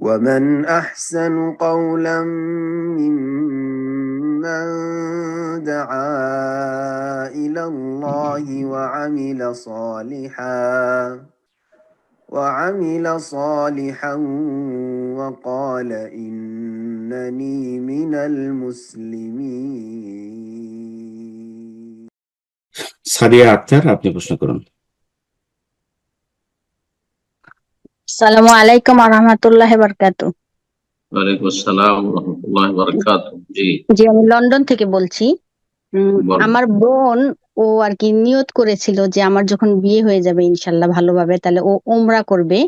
ومن أحسن قولا ممن دعا إلى الله وعمل صالحا وقال إنني من المسلمين. সাদিয়া আক্তার, আপনি প্রশ্ন করুন। আসসালামু আলাইকুম ওয়া রাহমাতুল্লাহি ওয়া বারাকাতুহু। ওয়ালাইকুম আসসালাম ওয়া রাহমাতুল্লাহি ওয়া বারাকাতুহু। জি, আমি লন্ডন থেকে বলছি। আমার বোন ও আর কি নিয়ত করেছিল যে আমার যখন বিয়ে হয়ে যাবে ইনশাল্লাহ ভালোভাবে, তাহলে ও ওমরা করবে।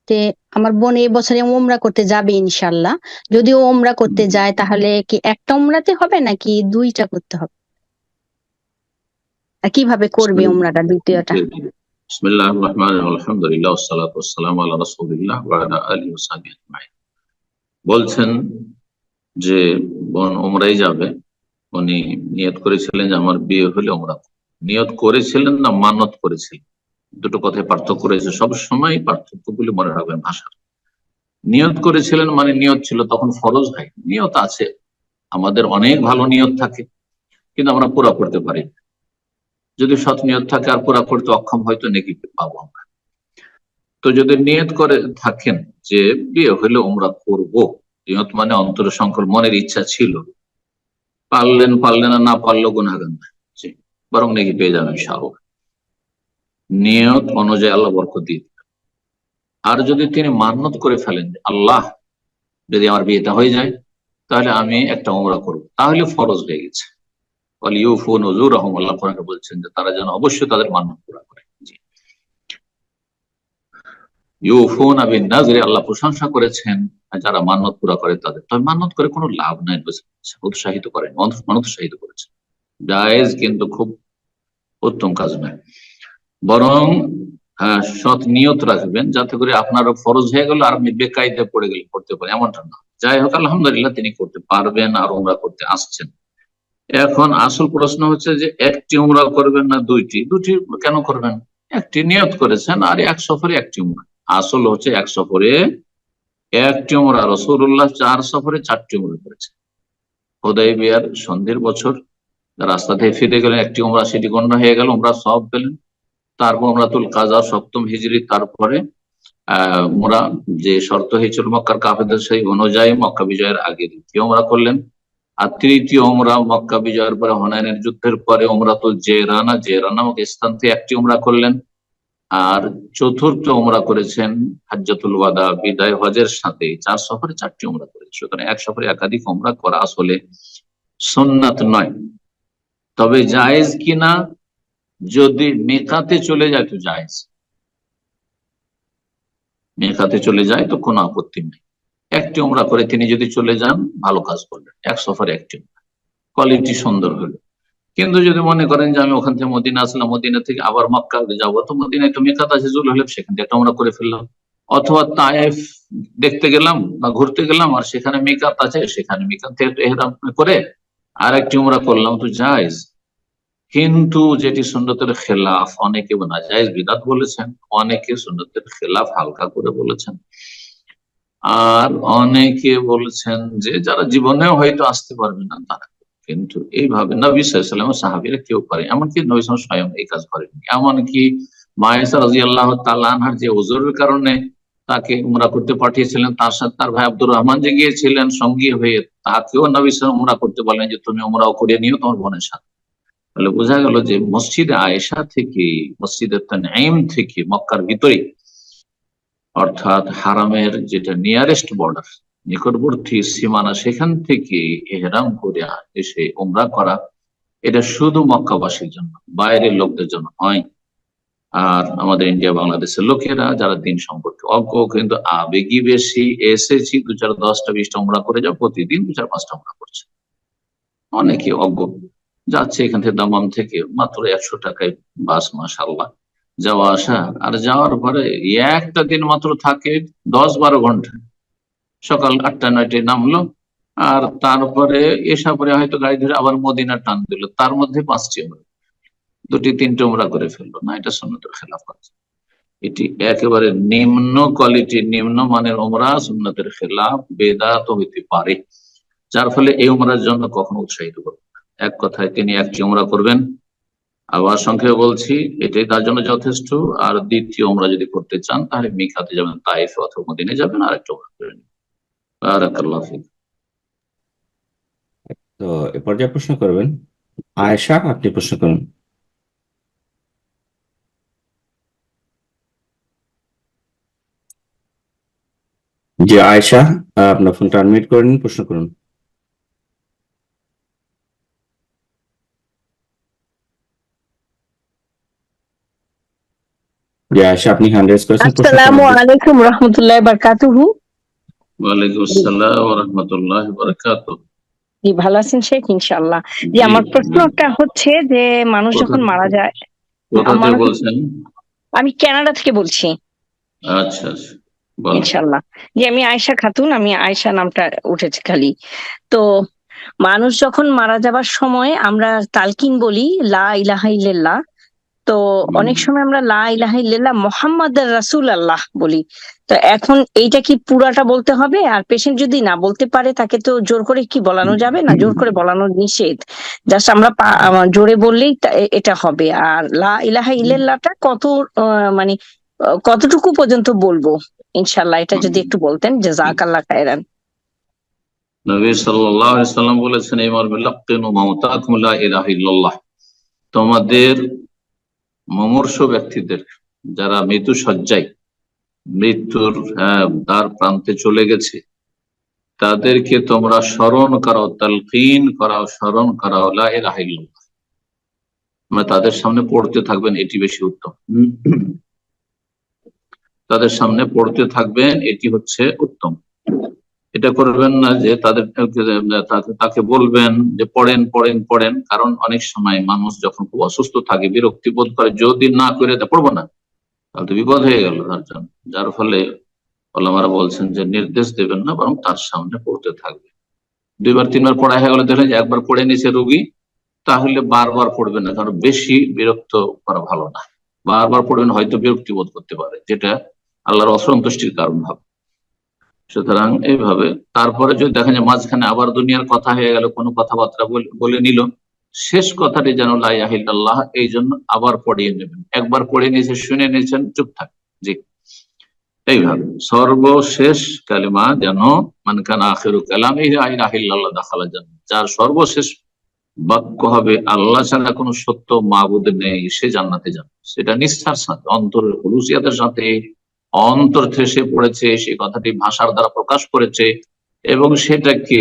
তে আমার বোন এই বছরে ওমরা করতে যাবে ইনশাল্লাহ। যদি ও ওমরা করতে যায় তাহলে কি একটা ওমরাতে হবে নাকি দুইটা করতে হবে, আর কিভাবে করবে ওমরাটা দ্বিতীয়টা? বিসমিল্লাহির রহমানির রহিম, আলহামদুলিল্লাহ ওয়াসসালাতু ওয়াসসালামু আলা রাসূলিল্লাহ ওয়া আলা আলিহি ওয়া সাহবিহি আজমাইন। বলছেন যে বোন ওমরায় যাবে, উনি নিয়ত করেছিলেন যে আমার বিয়ে হলে ওমরা। নিয়ত করেছিলেন না মানত করেছিলেন? দুটো কথায় পার্থক্য রয়েছে, সব সময় পার্থক্যগুলি মনে রাখবেন ভাষার। নিয়ত করেছিলেন মানে নিয়ত ছিল তখন ফরজ হয়, নিয়ত আছে, আমাদের অনেক ভালো নিয়ত থাকে কিন্তু আমরা পুরা করতে পারি না। যদি সৎ নিয়ত থাকে আর পুরা করতে অক্ষম হয়তো নেকি পাবো আমরা। তো যদি নিয়ত করে থাকেন যে বিয়ে হলে ওমরা করব, নিয়ত মানে অন্তর সংকল্প, মনের ইচ্ছা ছিল, পারলেন না পারলেও গুনাহগার না, বরং নেকি পেয়ে যাবেন ইনশাআল্লাহ। নিয়ত অনুযায়ী আল্লাহ বরকত দিয়ে দিবেন। আর যদি তিনি মান্নত করে ফেলেন আল্লাহ যদি আমার বিয়েটা হয়ে যায় তাহলে আমি একটা ওমরা করব, তাহলে ফরজ হয়ে গেছে। আল্লাহ কোরআনে বলছেন যে তারা যেন অবশ্যই তাদের মান্নত পুরা করে। ইউফুনা বিন নাযরি, আল্লাহ প্রশংসা করেছেন যারা মান্নত পুরা করে তাদের। তবে মান্নত করে কোনো লাভ নাই, উৎসাহিত করেন, অনুৎসাহিত করেছেন। জায়েজ কিন্তু খুব উত্তম কাজ নয়, বরং সৎ নিয়ত রাখবেন যাতে করে আপনারও ফরজ হয়ে গেল আর আপনি বেকায়দে পড়ে গেলে করতে পারেন, এমনটা না। যাই হোক, আলহামদুলিল্লাহ তিনি করতে পারবেন আর উমরা করতে আসছেন। এখন আসল প্রশ্ন হচ্ছে যে একটি উমরা করবেন না দুইটি? দুটি কেন করবেন? একটি নিয়ত করেছেন আর এক সফরে একটি উমরা। আসল হচ্ছে এক সফরে একটি উমরা। রাসূলুল্লাহ 4 সফরে 4টি উমরা করেছেন। হুদায়বিয়ার সন্ধির বছর রাস্তা থেকে ফিরে গেলেন, একটি উমরা সেটি গণ্য হয়ে গেল, উমরা সওয়াব পেলেন। তারপর উমরাতুল কাজা 7ম হিজরি, তারপরে উমরা যে শর্ত হয়েছিল মক্কার কাফেরদের সেই অনুযায়ী মক্কা বিজয়ের আগে দ্বিতীয় উমরা করলেন। আর তৃতীয় উমরা মক্কা বিজয়ের পরে হুনাইনের যুদ্ধের পরে উমরাতুল জেরানা নামক স্থান থেকে একটি উমরা করলেন। আর চতুর্থ উমরা করেছেন হাজ্জাতুল ওয়াদা, বিদায় হজের সাথে। 4 সফরে 4টি উমরা করেছেন। সুতরাং এক সফরে একাধিক উমরা করা আসলে সুন্নাত নয়। তবে জায়েজ কিনা, যদি মিকাতে চলে যায় তো জায়েজ, মিকাতে চলে যায় তো কোনো আপত্তি নেই। একটি উমরা করে তিনি যদি চলে যান ভালো কাজ করলেন, এক সফরে একটি উমরা, কোয়ালিটি সুন্দর হলো। কিন্তু যদি মনে করেন যে আমি ওখান থেকে মদিনা আসলাম, মদিনা থেকে আবার মক্কা যাবো, তো মদিনায় তো মিকাত আছে, জুল হলে সেখান থেকে একটা উমরা করে ফেললাম। অথবা তায়েফ দেখতে গেলাম বা ঘুরতে গেলাম আর সেখানে মিকাত আছে, সেখানে মিকাত থেকে ইহরাম করে আর একটি উমরা করলাম, তো জায়েজ। কিন্তু যেটি সুন্নতের খেলাফ, অনেকে নাজায়েজ বিদআত বলেছেন, অনেকে সুন্নতের খেলাফ হালকা করে বলেছেন, আর অনেকে বলেছেন যে যারা জীবনেও হয়তো আসতে পারবে না তারা। কিন্তু এইভাবে নবী সাল্লাল্লাহু আলাইহি ওয়াসাল্লাম সাহাবীরা কেউ করে, এমনকি নবী সাল্লাল্লাহু আলাইহি ওয়াসাল্লাম স্বয়ং এই কাজ করেননি। এমনকি মা আয়েশা রাদিয়াল্লাহু তাআলা আনহার যে ওযরের কারণে তাকে উমরা করতে পাঠিয়েছিলেন, তার সাথে তার ভাই আব্দুর রহমান যে গিয়েছিলেন সঙ্গী হয়ে, তাকেও নবী সাল্লাল্লাহু আলাইহি ওয়াসাল্লাম উমরা করতে বলেন যে তুমি উমরাও করে নিও তোমার বোনের সাথে। তাহলে বোঝা গেল যে মসজিদে আয়েশা থেকে, মসজিদে তানঈম থেকে, মক্কার ভিতরে অর্থাৎ হারামের যেটা নিয়ারেস্ট বর্ডার, নিকটবর্তী সীমানা, সেখান থেকে ইহরাম করে এসে উমরা করা, এটা শুধু মক্কাবাসীর জন্য, বাইরের লোকদের জন্য নয়। আর আমাদের ইন্ডিয়া বাংলাদেশের লোকেরা যারা দিন সম্পর্কে অজ্ঞ, কিন্তু আবেগী বেশি, এসেছি 2, 4, 10টা 20টা উমরা করে যাও, প্রতিদিন 2, 4, 5টা উমরা করছে। অনেকে অজ্ঞ যাচ্ছে এখান থেকে, দামাম থেকে মাত্র 100 টাকায় বাস, মাশাআল্লাহ, যাওয়া আসা। আর যাওয়ার পরে একটা দিন মাত্র থাকে 10-12 ঘন্টা, সকাল 8টা-9টায় নামলো আর তারপরে এসা পরে হয়তো গাড়ি ধরে আবার মদিনা টান দিল, তার মধ্যে 5টি উমরা, 2-3টে উমরা করে ফেললো না, এটা সুন্নতের খেলাফ আছে। এটি একেবারে নিম্ন কোয়ালিটির, নিম্ন মানের ওমরা, সুন্নতের খেলাফ, বেদাত হইতে পারে, যার ফলে এই ওমরার জন্য কখনো উৎসাহিত করবেন না। এক কথায় তিনি একটি ওমরা করবেন, আবার সংক্ষেপে বলছি এটাই তার জন্য যথেষ্ট। আর দ্বিতীয় ওমরা যদি করতে চান তাহলে মিকাতে যাবেন, তাইফ অথবা মদিনায় যাবেন, আর একটা ওমরা করে নেবেন। বারাকাল্লাহু ফিক। তো এ পর্যায়ে প্রশ্ন করবেন আয়েশা, আপনি প্রশ্ন করুন। জি আয়েশা, আপনার ফোনটা আনমিউট করে নিন, প্রশ্ন করুন। জি আয়েশা, আপনি হ্যান্ড রেজ করেছেন, প্রশ্ন আসসালামু করুন। আলাইকুম রহমতুল্লাহি বারাকাতুহু। ওয়ালাইকুম আসসালাম ওয়া রাহমাতুল্লাহি ওয়া বারাকাতুহু। জি, ভালো আছেন শেখ? ইনশাআল্লাহ। জি, আমার প্রশ্নটা হচ্ছে যে মানুষ যখন মারা যায়, কোথা থেকে মানুষ, বলছেন? আমি কানাডা থেকে বলছি। আচ্ছা আচ্ছা, বলেন। ইনশাআল্লাহ। জি, আমি আয়েশা খাতুন, আমি আয়েশা নামটা উঠেছে খালি। তো মানুষ যখন মারা যাবার সময় আমরা তালকিন বলি লা ইলাহা ইল্লাল্লাহ। তো অনেক সময় আমরা লা ইলাহা ইল্লাল্লাহ মুহাম্মাদুর রাসূলুল্লাহ বলি। তো এখন এইটা কি পুরাটা বলতে হবে? আর পেশেন্ট যদি না বলতে পারে তাকে তো জোর করে কি বলানো যাবে না? জোর করে বলানো নিষেধ। জাস্ট আমরা জোরে বললেই এটা হবে। আর লা ইলাহা ইল্লাল্লাহটা কত মানে কতটুকু পর্যন্ত বলবো? ইনশাআল্লাহ এটা যদি একটু বলতেন, জাযাকাল্লাহ খায়রান। নবী সাল্লাল্লাহু আলাইহি সাল্লাম বলেছেন, এই মর্মে লাক্কিনু মাউতাকুম লা ইলাহা ইল্লাল্লাহ। তোমাদের মুমূর্ষ ব্যক্তিদের, যারা মৃত্যু শয্যায়, মৃত্যুর দ্বার প্রান্তে চলে গেছে, তাদেরকে তোমরা স্মরণ করাও, তালকিন করাও, স্মরণ করাও লা ইলাহা ইল্লাল্লাহ। মানে তাদের সামনে পড়তে থাকবেন, এটি বেশি উত্তম। তাদের সামনে পড়তে থাকবেন, এটি হচ্ছে উত্তম। এটা করবেন না যে তাকে বলবেন যে পড়েন পড়েন পড়েন, কারণ অনেক সময় মানুষ যখন খুব অসুস্থ থাকে বিরক্তি বোধ করে, যদি না করে পড়বো না, তাহলে তো বিপদ হয়ে গেল তার জন্য। যার ফলে ওলামারা বলছেন যে নির্দেশ দেবেন না, বরং তার সামনে পড়তে থাকবে। 2বার 3বার পড়া হয়ে গেলে দেখলেন যে একবার পড়ে নিয়েছে রোগী, তাহলে বারবার পড়বেন না, কারণ বেশি বিরক্ত করা ভালো না। বারবার পড়বেন, হয়তো বিরক্তি বোধ করতে পারে, যেটা আল্লাহর অসন্তুষ্টির কারণ হবে। সুতরাং এইভাবে তারপরে যদি দেখেন যে মাঝখানে আবার দুনিয়ার কথা হয়ে গেল, কোনো কথাবার্তা বলে নিল, শেষ কথাটি যেন লা ইলাহা ইল্লাল্লাহ, এই জন্য আবার পড়িয়ে নেবেন। একবার পড়ে নিয়েছে, শুনে নিয়েছেন, চুপ থাক। জি, এইভাবে সর্বশেষ কালিমা যেন মান কানা আখিরু কালামিহি লা ইলাহা ইল্লাল্লাহ দাখালাল জান্নাহ, যার সর্বশেষ বাক্য হবে আল্লাহ ছাড়া কোনো সত্য মাবুদ নেই, সে জান্নাতে যাবে। সেটা নিষ্ঠার সাথে, অন্তরের খুলুসিয়াতের সাথে, অন্তর থেকে পড়েছে, সে কথাটি ভাষার দ্বারা প্রকাশ করেছে, এবং সেটাকে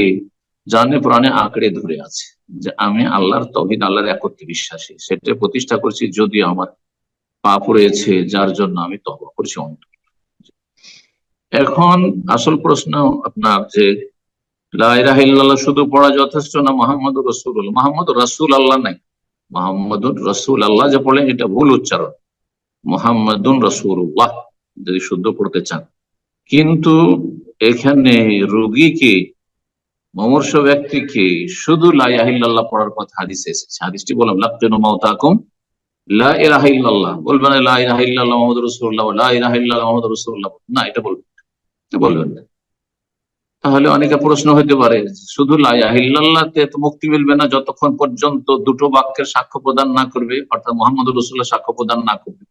জানে প্রাণে আঁকড়ে ধরে আছে যে আমি আল্লাহর তাওহীদ, আল্লাহর একত্বে বিশ্বাসী, সেটা প্রতিষ্ঠা করছি, যদিও আমার পাপ রয়েছে যার জন্য আমি তওবা করছি অন্তর। এখন আসল প্রশ্ন আপনার যে লা ইলাহা ইল্লাল্লাহ শুধু পড়া যথেষ্ট না মুহাম্মাদুর রাসূলুল্লাহ? মুহাম্মাদুর রাসূল আল্লাহ নাই, মুহাম্মাদুর রাসূল আল্লাহ যে পড়লেন এটা ভুল উচ্চারণ, মুহাম্মাদুন রাসূলুল্লাহ যদি শুদ্ধ পড়তে চান। কিন্তু এখানে রোগীকে, মুমূর্ষ ব্যক্তিকে শুধু লা ইলাহা ইল্লাল্লাহ পড়ার কথা হাদিসে এসেছে। হাদিসটি বললাম, লাক্কিনু মাউতাকুম লা ইলাহা ইল্লাল্লাহ। বলবেন লা ইলাহা ইল্লাল্লাহ মুহাম্মাদুর রাসূলুল্লাহ, লা ইলাহা ইল্লাল্লাহ মুহাম্মাদুর রাসূলুল্লাহ না, এটা বলবেন না। তাহলে অনেকে প্রশ্ন হতে পারে, শুধু লা ইলাহা ইল্লাল্লাহতে তো মুক্তি মিলবে না যতক্ষণ পর্যন্ত দুটো বাক্যের সাক্ষ্য প্রদান না করবে, অর্থাৎ মুহাম্মাদুর রাসূলুল্লাহ সাক্ষ্য প্রদান না করবে।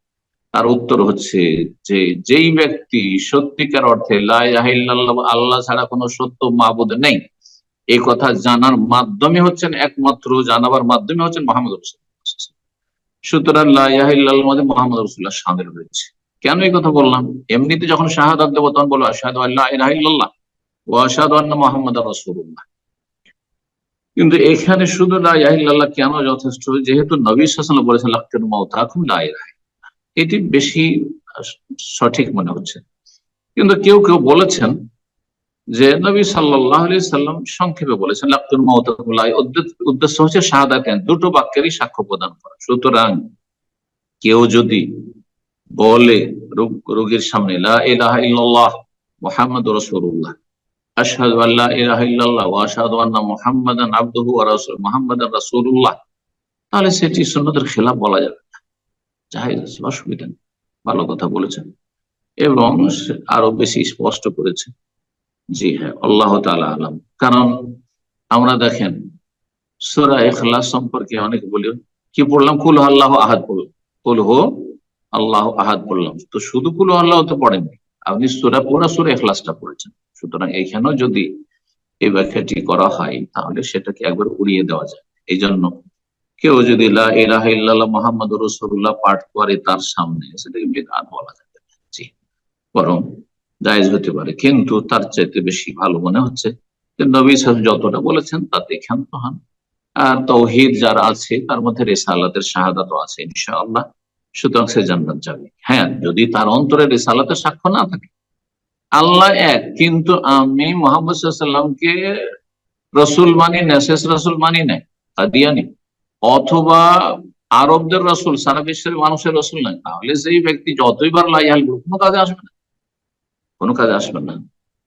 তার উত্তর হচ্ছে যে যেই ব্যক্তি সত্যিকার অর্থে লা ইলাহা ইল্লাল্লাহ, আল্লাহ ছাড়া কোনো সত্য মাবুদ নেই, এই কথা জানার মাধ্যমে হচ্ছেন, একমাত্র জানাবার মাধ্যমে হচ্ছেন মুহাম্মদ রাসূলুল্লাহ। সুতরাং লা ইলাহা ইল্লাল্লাহর মধ্যে মুহাম্মদ রাসূলুল্লাহ শামিল রয়েছে। কেন এই কথা বললাম? এমনিতে যখন শাহাদাত দেব তখন বলবো আশহাদু আল্লা ইলাহা ইল্লাল্লাহ ওয়া আশহাদু আন্না মুহাম্মাদার রাসূলুল্লাহ। কিন্তু এখানে শুধু লা ইলাহা ইল্লাল্লাহ কেন যথেষ্ট? যেহেতু নবী সাল্লাল্লাহু আলাইহি ওয়াসাল্লাম বলেছেন লাক্কিনু মাউতাকুম লা ইলাহা ইল্লাল্লাহ, এটি বেশি সঠিক মনে হচ্ছে। কিন্তু কেউ কেউ বলেছেন যে নবী সাল্লাল্লাহু আলাইহি সাল্লাম সংক্ষেপে বলেছেন লাক্কিনু মাউতাকুম লা, উদ্দেশ্য হচ্ছে শাহাদাতাইন, দুটো বাক্যেরই সাক্ষ্য প্রদান করা। সুতরাং কেউ যদি বলে রোগীর সামনে লা ইলাহা ইল্লাল্লাহ মুহাম্মাদুর রাসূলুল্লাহ, আশহাদু আল্লা ইলাহা ইল্লাল্লাহ ওয়া আশহাদু আন্না মুহাম্মাদান আবদুহু ওয়া রাসূলুহু, মুহাম্মাদান রাসূলুল্লাহ, তাহলে সেটি সুন্নতের খেলাফ বলা যাবে না, জায়েজ আছে, অসুবিধা নেই, ভালো কথা বলেছেন, এবং আরো বেশি স্পষ্ট করেছে। জি হ্যাঁ, আল্লাহ তাআলা আলাম। কারণ আমরা দেখেন সূরা ইখলাস সম্পর্কে অনেক বলি, কি পড়লাম, কুল হু আল্লাহু আহাদ পড়লাম, কুল হু আল্লাহু আহাদ পড়লাম, তো শুধু কুল হু আল্লাহু তো পড়েননি, আপনি পুরা সূরা ইখলাসটা পড়েছেন। সুতরাং এখানেও যদি এই ব্যাখ্যাটি করা হয় তাহলে সেটাকে একবার উড়িয়ে দেওয়া যায়। এই জন্য কেউ যদি লা ইলাহা ইল্লাল্লাহ মুহাম্মাদুর রাসূলুল্লাহ পাঠ করে তার সামনে, সেটাকে বিদআত বলা যাবে না। জি, বরং জায়েজ হতে পারে, কিন্তু তার চাইতে বেশি ভালো মনে হচ্ছে যে নবী সাল্লাল্লাহু আলাইহি ওয়াসাল্লাম যতটা বলেছেন তাতে ক্ষান্ত হন। আর তাওহীদ যার আছে তার মধ্যে রিসালাতের শাহাদাতও আছে ইনশাআল্লাহ, সুতরাং সে জান্নাত যাবে। হ্যাঁ, যদি তার অন্তরে রিসালাতের সাক্ষ্য না থাকে, আল্লাহ এক কিন্তু আমি মুহাম্মদ সাল্লাল্লাহু আলাইহি ওয়াসাল্লামকে রসুল মানি না, শেষ রসুল মানি না, কাদিয়ানি, অথবা আরবদের রসুল, সারা বিশ্বের মানুষের রসুল নয়, তাহলে সেই ব্যক্তি যতইবার লা ইলাহা ইল্লাল্লাহ কোনো কাজে আসবে না, কোনো কাজে আসবে না।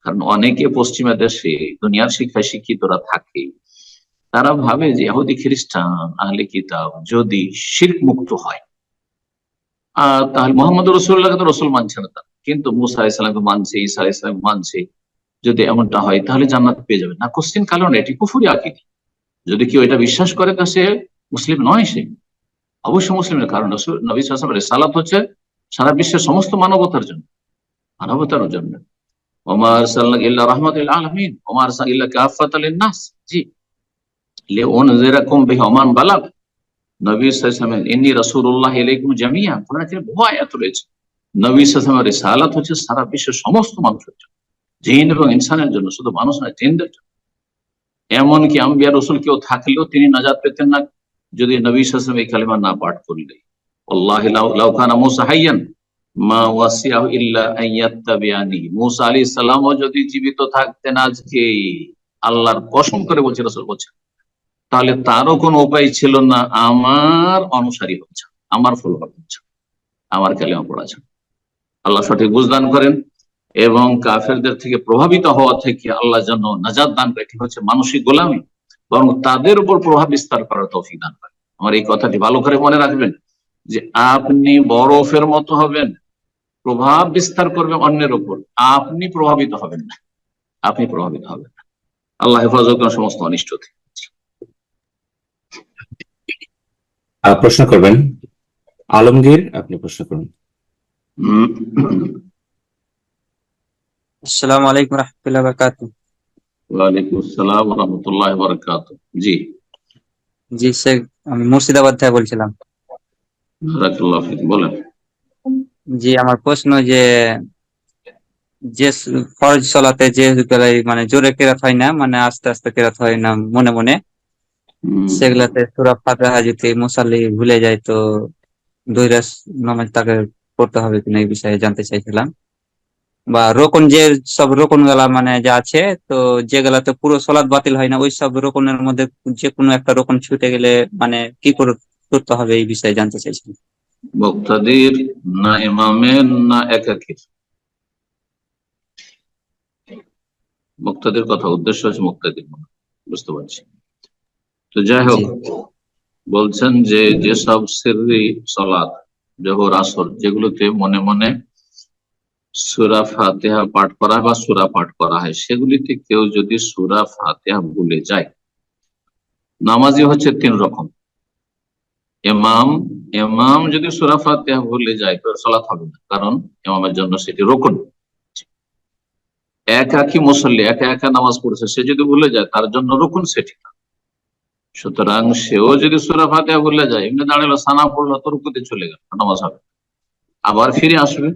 কারণ অনেকে পশ্চিমা দেশে দুনিয়ার শিক্ষায় শিক্ষিতরা থাকে, তারা ভাবে যে ইহুদি খ্রিস্টান আহলে কিতাব যদি শিরক মুক্ত হয় তাহলে মোহাম্মদ রসুল্লাহকে তো রসুল মানছে না তারা, কিন্তু মুসা আলাইহিস সালামকে মানছে, ঈসা আলাইহিস সালামকে মানছে, যদি এমনটা হয় তাহলে জান্নাত পেয়ে যাবে না। কোশ্চিন কারণ এটি কুফরি আকীদা। যদি কেউ এটা বিশ্বাস করে তা সে মুসলিম নয়, সে অবশ্যই মুসলিমের। কারণ নবী সাল্লাল্লাহু আলাইহি ওয়াসাল্লামের রিসালাত হচ্ছে সারা বিশ্বের সমস্ত মানবতার জন্য, মানবতার জন্য। ওমা আরসালনাকা ইল্লা রাহমাতাল লিল আলামিন ওমা আরসালনাকা ইল্লা কাফাতাল লিন-নাস। জি, লিউনজিরাকুম বিহি ওয়া মান বালাগ। নবী সাল্লাল্লাহু আলাইহি ওয়াসাল্লাম ইন্নী রাসূলুল্লাহি ইলাইকুম জামিআ, কোরআনে বহু আয়াত রয়েছে। নবী সাল্লাল্লাহু আলাইহি ওয়াসাল্লামের রিসালাত হচ্ছে সারা বিশ্বের সমস্ত মানুষের জন্য, জিন এবং ইনসানের জন্য, শুধু মানুষ নয়, জিনদের জন্য। এমনকি আম্বিয়া রাসূল কেউ থাকলেও তিনি নাজাত পেতেন না যদি নবী সাল্লাল্লাহু আলাইহি ওয়াসাল্লাম এই কালিমা না পাঠ করলে। আল্লাহি লাউ কানা মূসা হাইয়ান মা ওয়াসিআহু ইল্লা আন ইয়াত্তাবিআনি। মূসা আলাইহিস সালামও যদি জীবিত থাকতেন আজকে, আল্লাহর কসম করে বলছে, রাসূল বলছেন, তাহলে তারও কোনো উপায় ছিল না আমার অনুসারী হচ্ছে, আমার ফলোয়ার হচ্ছে, আমার কালিমা পড়াছে। আল্লাহ সঠিক বুঝদান করেন এবং কাফেরদের থেকে প্রভাবিত হওয়া থেকে আল্লাহ যেন নাজাত দান করে। এটি হচ্ছে মানসিক গোলামি, বরং তাদের উপর প্রভাব বিস্তার করার তৌফিক দান করে। আমার এই কথাটি ভালো করে মনে রাখবেন যে আপনি বরফের মতো হবেন, প্রভাব বিস্তার করবে অন্যের উপর, আপনি প্রভাবিত হবেন না, আপনি প্রভাবিত হবেন না। আল্লাহ হেফাজত করেন সমস্ত অনিষ্ট থেকে। প্রশ্ন করবেন আলমগীর, আপনি প্রশ্ন করুন। আসসালামু আলাইকুম রাহমাতুল্লাহি ওয়া বারাকাতুহু। ওয়ালাইকুম আসসালাম ওয়া রাহমাতুল্লাহি ওয়া বারাকাতুহু। জি জি শেখ, আমি মুর্শিদাবাদ থেকে বলছিলাম। বারাকাল্লাহু ফিক, বলেন। জি, আমার প্রশ্ন যে যে ফরজ সালাতে যে মানে জোরে কেরাত হয় না, মানে আস্তে আস্তে কেরাত হয় না, মনে মনে, সেগুলাতে সূরা ফাতিহা যদি মুসাল্লি ভুলে যায় তো দুই রাকাত নামাজ তাকে পড়তে হবে কিনা, এই বিষয়ে জানতে চাইছিলাম। বা রোকন, যে সব রোকন গুলা মানে যা আছে, তো যেগুলাতে পুরো সালাত বাতিল হয় না, ওই সব রোকনের মধ্যে যে কোনো একটা রোকন ছুটে গেলে মানে কি করে করতে হবে, এই বিষয়ে জানতে চাইছিলাম। মুক্তাদির না ইমামের না একাকীর? মুক্তাদির কথা উদ্দেশ্য হচ্ছে মুক্তাদির, বুঝতে পারছি। তো যাই হোক, বলছেন যে যেসব সিররি সালাত, জোহর আসর, যেগুলোতে মনে মনে সূরা ফাতিহা পাঠ করা হয় বা সূরা পাঠ করা হয়, সেগুলিতে কেউ যদি সূরা ফাতিহা ভুলে যায়, নামাজি হচ্ছে তিন রকম। ইমাম যদি সূরা ফাতিহা ভুলে যায় তো সালাত হবে না, কারণ ইমামের জন্য সেটি রুকন। একাকী মুসল্লি, একা একা নামাজ পড়ছে, সে যদি ভুলে যায় তার জন্য রুকন সেটি না। সুতরাং সেও যদি সূরা ফাতিহা ভুলে যায়, এমনি দাঁড়ালো, সানা পড়লো, তো রুকুতে চলে গেল, নামাজ হবে, আবার ফিরে আসবে।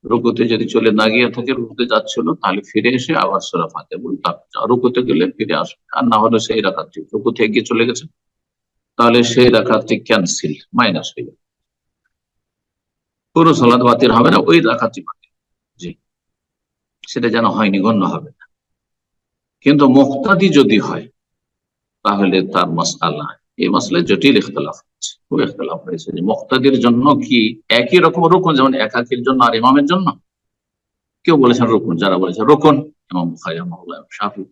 রুকুতে যদি চলে না গিয়ে থাকে, রুকুতে যাচ্ছিল, তাহলে ফিরে এসে আবার সূরা ফাতিহা বলতে হবে। রুকুতে গেলে ফিরে আসবে, আর না হলে সেই রাকাতটি, রুকুতে এগিয়ে চলে গেছে তাহলে সেই রাকাতটি ক্যান্সেল, মাইনাস হয়ে যাবে, পুরো সালাত বাতিল হবে না, ওই রাকাতটি বাতিল। জি, সেটা যেন হয়নি গণ্য হবে না। কিন্তু মুক্তাদি যদি হয় তাহলে তার মাসআলা, এই মাসলায় জটিল ইখতিলাফ হচ্ছে, খুব ইখতিলাফ হয়েছে যে মুক্তাদির জন্য কি একই রকম রুকন যেমন একাকীর জন্য আর ইমামের জন্য? কেউ বলেছেন রুকন, যারা বলেছেন রুকন, ইমাম বুখারী, ইমাম শাফিঈ,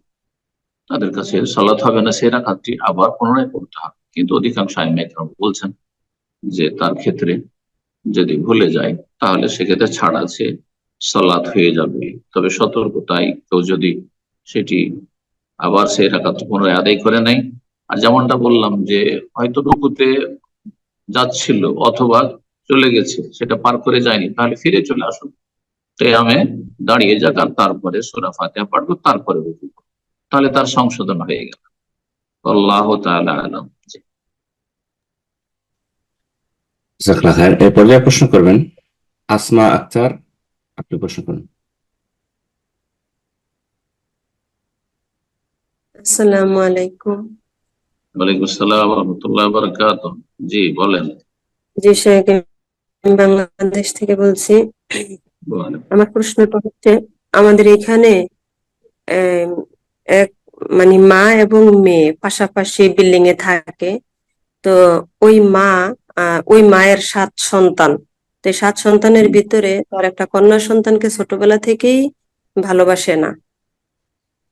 তাদের কাছে সালাত হবে না, সেই রাকাতটি আবার পুনরায় পড়তে হবে। কিন্তু অধিকাংশ আইম্মা ইকরাম বলছেন যে তার ক্ষেত্রে যদি ভুলে যায় তাহলে সেক্ষেত্রে ছাড় আছে, সালাত হয়ে যাবে। তবে সতর্কতায় কেউ যদি সেটি আবার সেই রাকাত পুনরায় আদায় করে নেয়, আর যেমনটা বললাম যে হয়তো রুকুতে যাচ্ছিল অথবা চলে গেছে, সেটা পার করে যায়নি, তাহলে ফিরে চলে আসুন, কিয়ামে দাঁড়িয়ে যাক, আর তারপরে সূরা ফাতিহা পাঠ করুন, তারপরে রুকু করুন। তাহলে তার সংশোধন হয়ে গেল। আল্লাহু তাআলা আলাম। জাযাকাল্লাহ খায়ের। এই পর্যায়ে প্রশ্ন করবেন আসমা আক্তার, আপনি প্রশ্ন করুন। আসসালামু আলাইকুম। ওয়ালাইকুম আসসালাম ওয়া রাহমাতুল্লাহি ওয়া বারাকাতুহু। জি বলেন। জি শেখ, আমি বাংলাদেশ থেকে বলছি। বলেন। আমার প্রশ্নটা হচ্ছে, আমাদের এখানে আহ, এক মানে মা এবং মেয়ে পাশাপাশি বিল্ডিং এ থাকে। তো ওই ওই মায়ের 7 সন্তান। তো এই 7 সন্তানের ভিতরে তার একটা কন্যা সন্তানকে ছোটবেলা থেকেই ভালোবাসে না।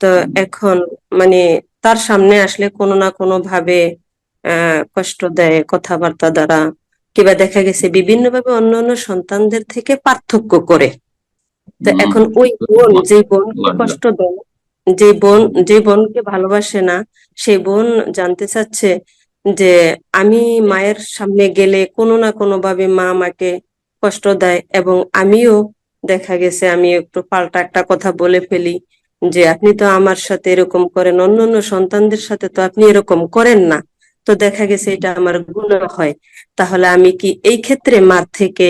তো এখন মানে তার সামনে আসলে কোনো না কোনো ভাবে কষ্ট দেয় কথাবার্তা দ্বারা, কিংবা দেখা গেছে বিভিন্ন ভাবে অন্যান্য সন্তানদের থেকে পার্থক্য করে। তো এখন ওই বোন, যে বোনকে কষ্ট দেয়, যে বোনকে ভালোবাসে না, সেই বোন জানতে চাচ্ছে যে আমি মায়ের সামনে গেলে কোনো না কোনো ভাবে মা আমাকে কষ্ট দেয়, এবং আমিও দেখা গেছে আমি একটু পাল্টা একটা কথা বলে ফেলি যে আপনি তো আমার সাথে এরকম করেন, অন্যান্য সন্তানদের সাথে তো আপনি এরকম করেন না। তো দেখা গেছে এটা আমার গুনাহ হয়। তাহলে আমি কি এই ক্ষেত্রে মার থেকে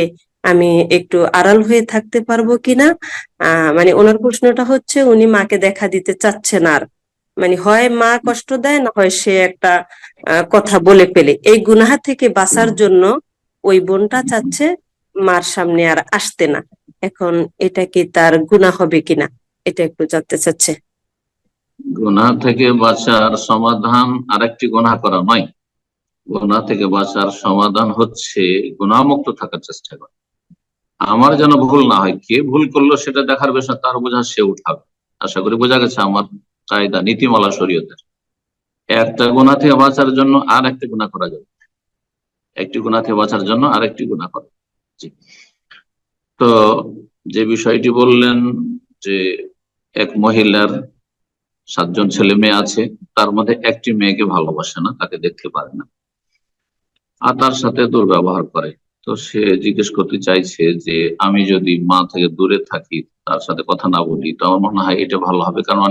আমি একটু আড়াল হয়ে থাকতে পারবো কিনা? মানে ওনার প্রশ্নটা হচ্ছে, উনি মাকে দেখা দিতে চাচ্ছেন, আর মানে হয় মা কষ্ট দেয়, না হয় সে একটা কথা বলে ফেলে। এই গুনাহ থেকে বাঁচার জন্য ওই বোনটা চাচ্ছে মার সামনে আর আসতে না। এখন এটা কি তার গুনাহ হবে কিনা, এটা একটু জানতে চাচ্ছে। গুনাহ থেকে বাঁচার সমাধান আরেকটি গুনাহ করা নয়। গুনাহ থেকে বাঁচার সমাধান হচ্ছে গুনাহমুক্ত থাকার চেষ্টা করা। আমার যেন ভুল না হয়, কে ভুল করলো সেটা দেখার বিষয়, তার বোঝা সে উঠাবে। আশা করি বোঝা গেছে আমার কায়দা, নীতিমালা শরীয়তের। একটা গুনাহ থেকে বাঁচার জন্য আর একটি গুনাহ করা যাবে, একটি গুনাহ থেকে বাঁচার জন্য আর একটি গুনাহ করা। জি। তো যে বিষয়টি বললেন যে এক মহিলার 7 জন ছেলে মেয়ে আছে, তার মধ্যে একটি মেয়েকে ভালোবাসে না, তাকে দেখতে পারে না, আর তার সাথে দুর্ব্যবহার করে। তো সে জিজ্ঞেস করতে চাইছে যে আমি যদি মা থেকে দূরে থাকি, তার সাথে কথা না বলি, তো আমার মনে হয় এটা ভালো হবে। কারণ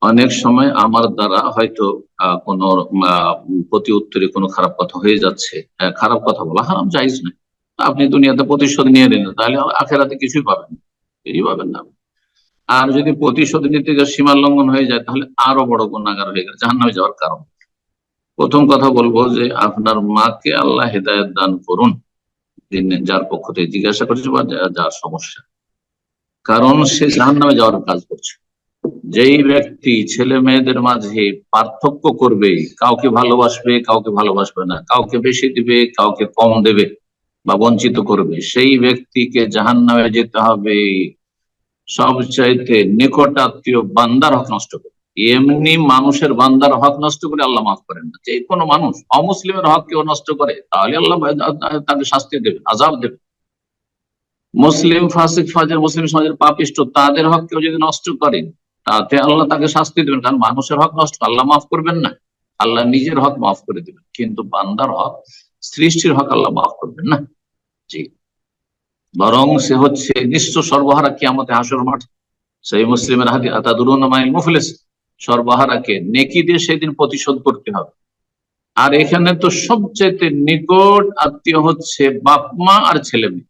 অনেক সময় আমার দ্বারা হয়তো কোনো প্রতি উত্তরে কোনো খারাপ কথা হয়ে যাচ্ছে। খারাপ কথা বলা হারাম, জায়েজ নয়। আপনি দুনিয়াতে প্রতিশোধ নিয়ে নিলেন, তাহলে আখেরাতে কিছুই পাবেন না, কিছুই পাবেন না। আর যদি প্রতিশোধ নিতে গিয়ে সীমা লঙ্ঘন হয়ে যায়, তাহলে আরো বড় গুনাহগার হয়ে গেলে জাহান্নামে যাওয়ার কারণ। প্রথম কথা বলবো যে আপনার মাকে আল্লাহ হেদায়েত দান করুন, যার পক্ষ থেকে জিজ্ঞাসা করছে বা যার সমস্যা, কারণ সে জাহান্নামে যাওয়ার কাজ করছে। যেই ব্যক্তি ছেলে মেয়েদের মাঝে পার্থক্য করবে, কাউকে ভালোবাসবে কাউকে ভালোবাসবে না, কাউকে বেশি দিবে কাউকে কম দেবে বা বঞ্চিত করবে, সেই ব্যক্তিকে জাহান্নামে যেতে হবে। সবচাইতে নিকট আত্মীয় বান্দার হক নষ্ট করে, এমনি মানুষের বান্দার হক নষ্ট করে আল্লাহ মাফ করেন না। যে কোনো মানুষ অমুসলিমের হক কেউ নষ্ট করে, তাহলে আল্লাহ তাকে শাস্তি দেবে, আযাব দেবে। মুসলিম ফাসিক ফাজের, মুসলিম সমাজের পাপিষ্ট, তাদের হক কেউ যদি নষ্ট করে, তাতে আল্লাহ তাকে শাস্তি দেবেন। কারণ মানুষের হক নষ্ট আল্লাহ মাফ করবেন না, আল্লাহ নিজের হক মাফ করে দেবেন, কিন্তু বান্দার হক, সৃষ্টির হক আল্লাহ মাফ করবেন না। জি। বরং সে হচ্ছে নিঃস্ব সর্বহারা কিয়ামতে হাসর মাঠ। সেই মুসলিমের হাদিস, আতাদুরুনা মাইল মুফলিস, সর্বহারাকে নেকি দিয়ে সেদিন প্রতিশোধ করতে হবে। আর এখানে তো সবচেয়ে নিকট আত্মীয় হচ্ছে বাপ মা আর ছেলে মেয়ে।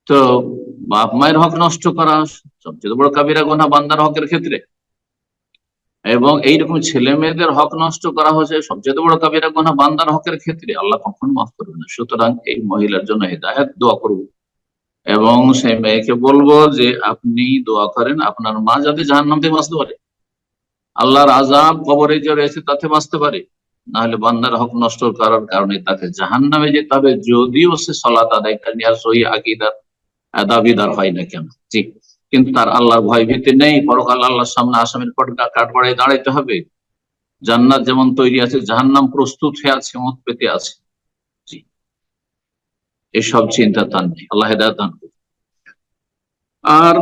তো বাপ মায়ের হক নষ্ট করা সবচেয়ে বড় কাবিরা গুনাহ বান্দার হকের ক্ষেত্রে, এবং এইরকম ছেলে মেয়েদের হক নষ্ট করা হচ্ছে সবচেয়ে বড় কাবিরা গুনাহ বান্দার হকের ক্ষেত্রে। আল্লাহ কখনো মাফ করবে না। সুতরাং এই মহিলার জন্য হিদায়াত দোয়া করব, এবং সেই মেয়েকে বলবো যে আপনি দোয়া করেন আপনার মা যাতে জাহান্নাম থেকে বাঁচতে পারে, আল্লাহর আযাব কবরে যে রয়েছে তাতে বাঁচতে পারে। না হলে বান্দার হক নষ্ট করার কারণে তাকে জাহান্নামে যেতে হবে, যদিও সে সালাত আদায়কারী আর সহি আকীদার দাবিদার হয় না কেন। ঠিক, কিন্তু তার আল্লাহর ভয় ভীতি নেই, পরকাল আল্লাহর সামনে আসামির কাঠগড়ায় দাঁড়াইতে হবে, জান্নাত যেমন তৈরি আছে, জাহান্নাম প্রস্তুত হয়ে আছে, মত পেতে আছে। জি, এসব চিন্তা তার নেই, আল্লাহ হেদায়েত দান করুন। আর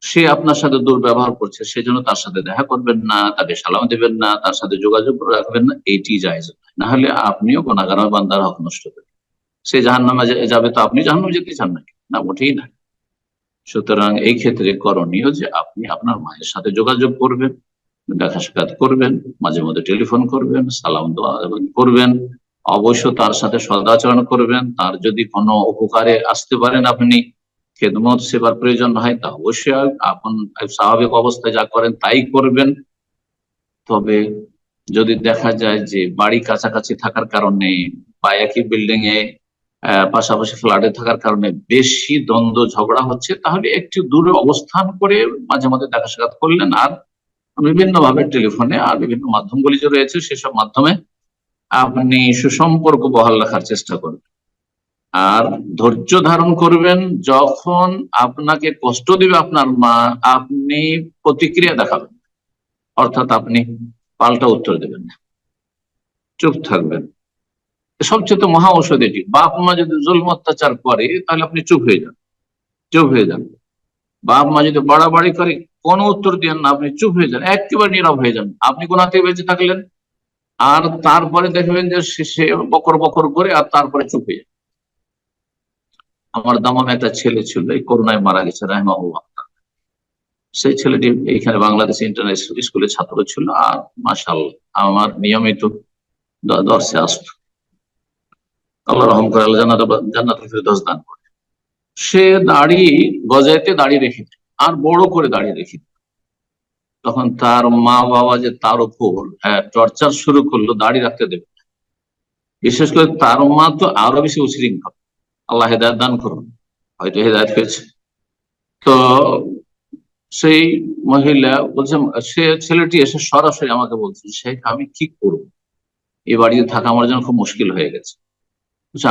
সে আপনার সাথে দুর্ব্যবহার করছে, সেজন্য তার সাথে দেখা করবেন না, তাকে সালাম দেবেন না, তার সাথে যোগাযোগ রাখবেন না, এইটি জায়েজ নয়। না হলে আপনিও গুনাহগার বান্দার হক নষ্ট করবেন। সে জাহান্নামে যাবে, তো আপনি জাহান্নামে যেতে চান নাকি? না, মোটেই না। সুতরাং এই ক্ষেত্রে করণীয় যে আপনি আপনার মায়ের সাথে যোগাযোগ করবেন, দেখা সাক্ষাৎ করবেন, মাঝে মধ্যে টেলিফোন করবেন, সালাম দোয়া করবেন, অবশ্য তার সাথে সদাচরণ করবেন। তার যদি কোনো উপকারে আসতে পারেন, আপনি খেদমত সেবার প্রয়োজন হয়, তা অবশ্যই আপন স্বাভাবিক অবস্থায় যা করেন তাই করবেন। তবে যদি দেখা যায় যে বাড়ি কাছাকাছি থাকার কারণে বা একই বিল্ডিং এ পাশাপাশি ফ্ল্যাটে থাকার কারণে বেশি দ্বন্দ্ব ঝগড়া হচ্ছে, তাহলে একটু দূরে অবস্থান করে মাঝে মধ্যে দেখা সাক্ষাৎ করলেন। আর বিভিন্ন ভাবে টেলিফোনে আর বিভিন্ন মাধ্যমগুলি যে রয়েছে, সেসব মাধ্যমে আপনি সুসম্পর্ক বহাল রাখার চেষ্টা করবেন। আর ধৈর্য ধারণ করবেন। যখন আপনাকে কষ্ট দিবে আপনার মা, আপনি প্রতিক্রিয়া দেখাবেন, অর্থাৎ আপনি পাল্টা উত্তর দেবেন না, চুপ থাকবেন। সবচেয়ে মহা ঔষধ এটি। বাপ মা যদি জুলম অত্যাচার করে, তাহলে আপনি চুপ হয়ে যান, চুপ হয়ে যান। বাপ মা যদি বাড়াবাড়ি করে, কোনো উত্তর দেন না, আপনি চুপ হয়ে যান, একেবারে নীরব হয়ে যান। আপনি গুনাহ থেকে বেঁচে থাকলেন, আর তারপরে দেখবেন যে সে বকর বকর করে, আর তারপরে চুপ হয়ে যান। আমার দামামে একটা ছেলে ছিল, এই করোনায় মারা গেছে, রাহিমাহুল্লাহ। সেই ছেলেটি এখানে বাংলাদেশ ইন্টারন্যাশনাল স্কুলের ছাত্র ছিল, আর মাশাআল্লাহ আমার নিয়মিত দর্শে আসতো। আল্লাহ রহম করে, আল্লাহ জান্নাতুল ফিরদৌস দান করে। সে দাড়ি গজাইতে দাঁড়িয়ে রেখে, আর বড় করে দাঁড়িয়ে রেখে। তখন তার মা বাবা যে তার উপর টর্চার শুরু করলো, দাড়ি রাখতে দেবে। বিশেষ করে তার মা তো আরো বেশি উশৃঙ্খল, আল্লাহ হেদায়েত দান করুন, হয়তো হেদায়েত পেয়েছে। তো সেই মহিলা বলছে, সে ছেলেটি এসে সরাসরি আমাকে বলছে, শেখ আমি কি করবো, এই বাড়িতে থাকা আমার জন্য খুব মুশকিল হয়ে গেছে।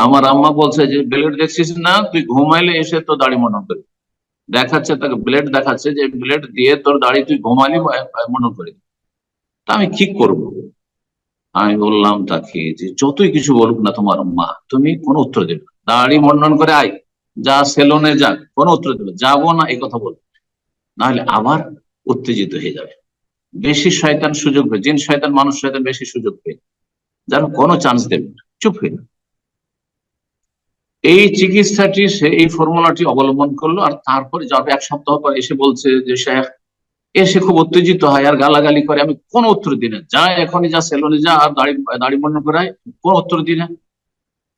আমার আম্মা বলছে যে ব্লেড দেখছিস না, তুই ঘুমাইলে এসে তো দাড়ি মনে করবি, দেখাচ্ছে তাকে ব্লেড দেখাচ্ছে যে ব্লেড দিয়ে তোর দাড়ি তুই ঘুমালি মনে করি। তা আমি কি করব? আমি বললাম তাকে যে যতই কিছু বলুক না তোমার মা, তুমি কোনো উত্তর দেবে না, দাড়ি মন্ডন করে আয়, যা সেলুনে যাক, কোনো উত্তর দেবে, যাবো না এই কথা বলবে, নাহলে আবার উত্তেজিত হয়ে যাবে। বেশি শয়তান সুযোগ পেয়ে, জিন শয়তান মানুষ শয়তান বেশি সুযোগ পেয়ে, যেন কোনো চান্স দেবে না, চুপ হয়ে যাবে। এই চিকিৎসাটি, সে এই ফর্মুলাটি অবলম্বন করলো। আর তারপরে যাবে 1 সপ্তাহ পর এসে বলছে যে শেখ, এসে খুব উত্তেজিত হয় আর গালাগালি করে, আমি কোনো উত্তর দিই না, যা এখনই যা সেলুনে যা, আর দাড়ি মন্ডন করায়, কোনো উত্তর দিই না।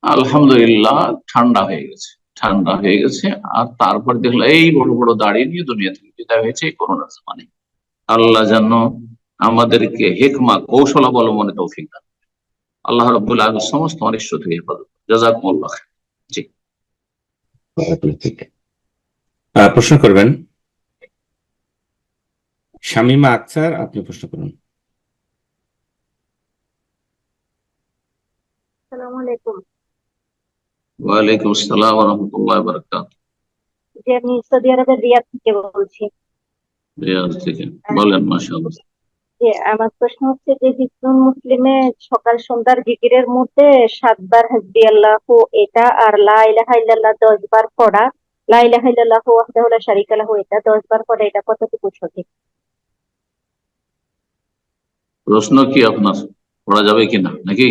আলহামদুলিল্লাহ ঠান্ডা হয়ে গেছে, ঠান্ডা হয়ে গেছে। আর তারপর দেখলো এই বড় বড় দাড়ি নিয়ে দুনিয়া থেকে বিদায় হয়েছে এই করোনার জামানায়। আল্লাহ যেন আমাদেরকে হিকমা কৌশল অবলম্বনে তৌফিক দান। আল্লাহ রাব্বুল আলামিন সমস্ত অনিষ্ট থেকে হেফাজত। জাযাকুমুল্লাহ খাইর। জি, প্রশ্ন করবেন শামীমা আক্তার, আপনি প্রশ্ন করুন। আসসালামু আলাইকুম। ওয়ালাইকুম আসসালাম ওয়া রাহমাতুল্লাহি ওয়া বারাকাতুহু। জি, আমি সৌদি আরবের রিয়াদ থেকে বলছি। রিয়াজ থেকে বলেন। মাশাআল্লাহ। যে আমার প্রশ্ন হচ্ছে যে হিজবুল মুসলিমে সকাল সন্ধ্যার জিকিরের মধ্যে 7 বার হাসবি আল্লাহু এটা, আর লা ইলাহা ইল্লাল্লাহ 10 বার পড়া, লা ইলাহা ইল্লাল্লাহু ওয়াহদাহু লা শারীকা লাহু এটা 10 বার পড়া, এটা কতটুকু সঠিক? প্রশ্ন কি আপনার, পড়া যাবে কিনা নাকি?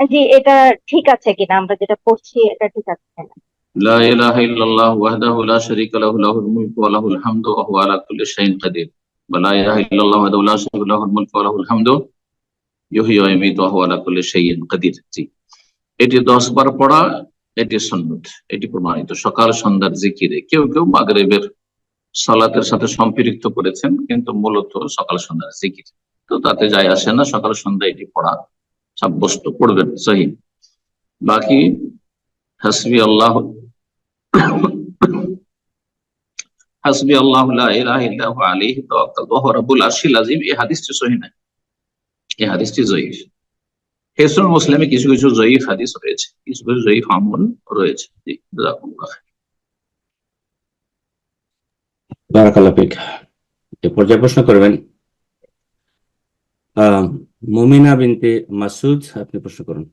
জি, এটা ঠিক আছে কিনা, আমরা যেটা পড়ছি এটা ঠিক আছে কিনা? লা ইলাহা ইল্লাল্লাহ ওয়াহদাহু লা শারীকা লাহু লাহুল মুলকু ওয়া লাহুল হামদু ওয়া হুয়া আলা কুল্লি শাইইন কাদির। ওয়া লা ইলাহা ইল্লাল্লাহ ওয়াহদাহু লা শারীকা লাহুল মুলকু ওয়া লাহুল হামদু ইউহয়ি ওয়া ইউমীতু ওয়া হুয়া আলা কুল্লি শাইইন কাদির। জি, এটি 10 বার পড়া, এটি সুন্নাত, এটি প্রমাণিত সকাল সন্ধ্যার জিকিরে। কেউ কেউ মাগরিবের সালাতের সাথে সম্পৃক্ত করেছেন, কিন্তু মূলত সকাল সন্ধ্যার জিকির। তো তাতে যায় আসে না, সকাল সন্ধ্যা এটি পড়া সাব্যস্ত, পড়বেন সহিহ। বাকি হাসবি আল্লাহ হাসবি আল্লাহু লা ইলাহা ইল্লা হুয়া আলাইহি তাওয়াক্কালতু ওয়া হুয়া রাব্বুল আরশিল আযীম, এই হাদিসটি সহিহ নয়, এই হাদিসটি যঈফ। হিজবুল মুসলিমে কিছু কিছু যঈফ হাদিস রয়েছে, কিছু কিছু যঈফ আমল রয়েছে। জি, জাযাকুমুল্লাহ খাইর। বারাকাল্লাহু ফিক। এ পর্যায়ে প্রশ্ন করবেন মুমিনা বিনতে মাসুদ, আপনি প্রশ্ন করুন।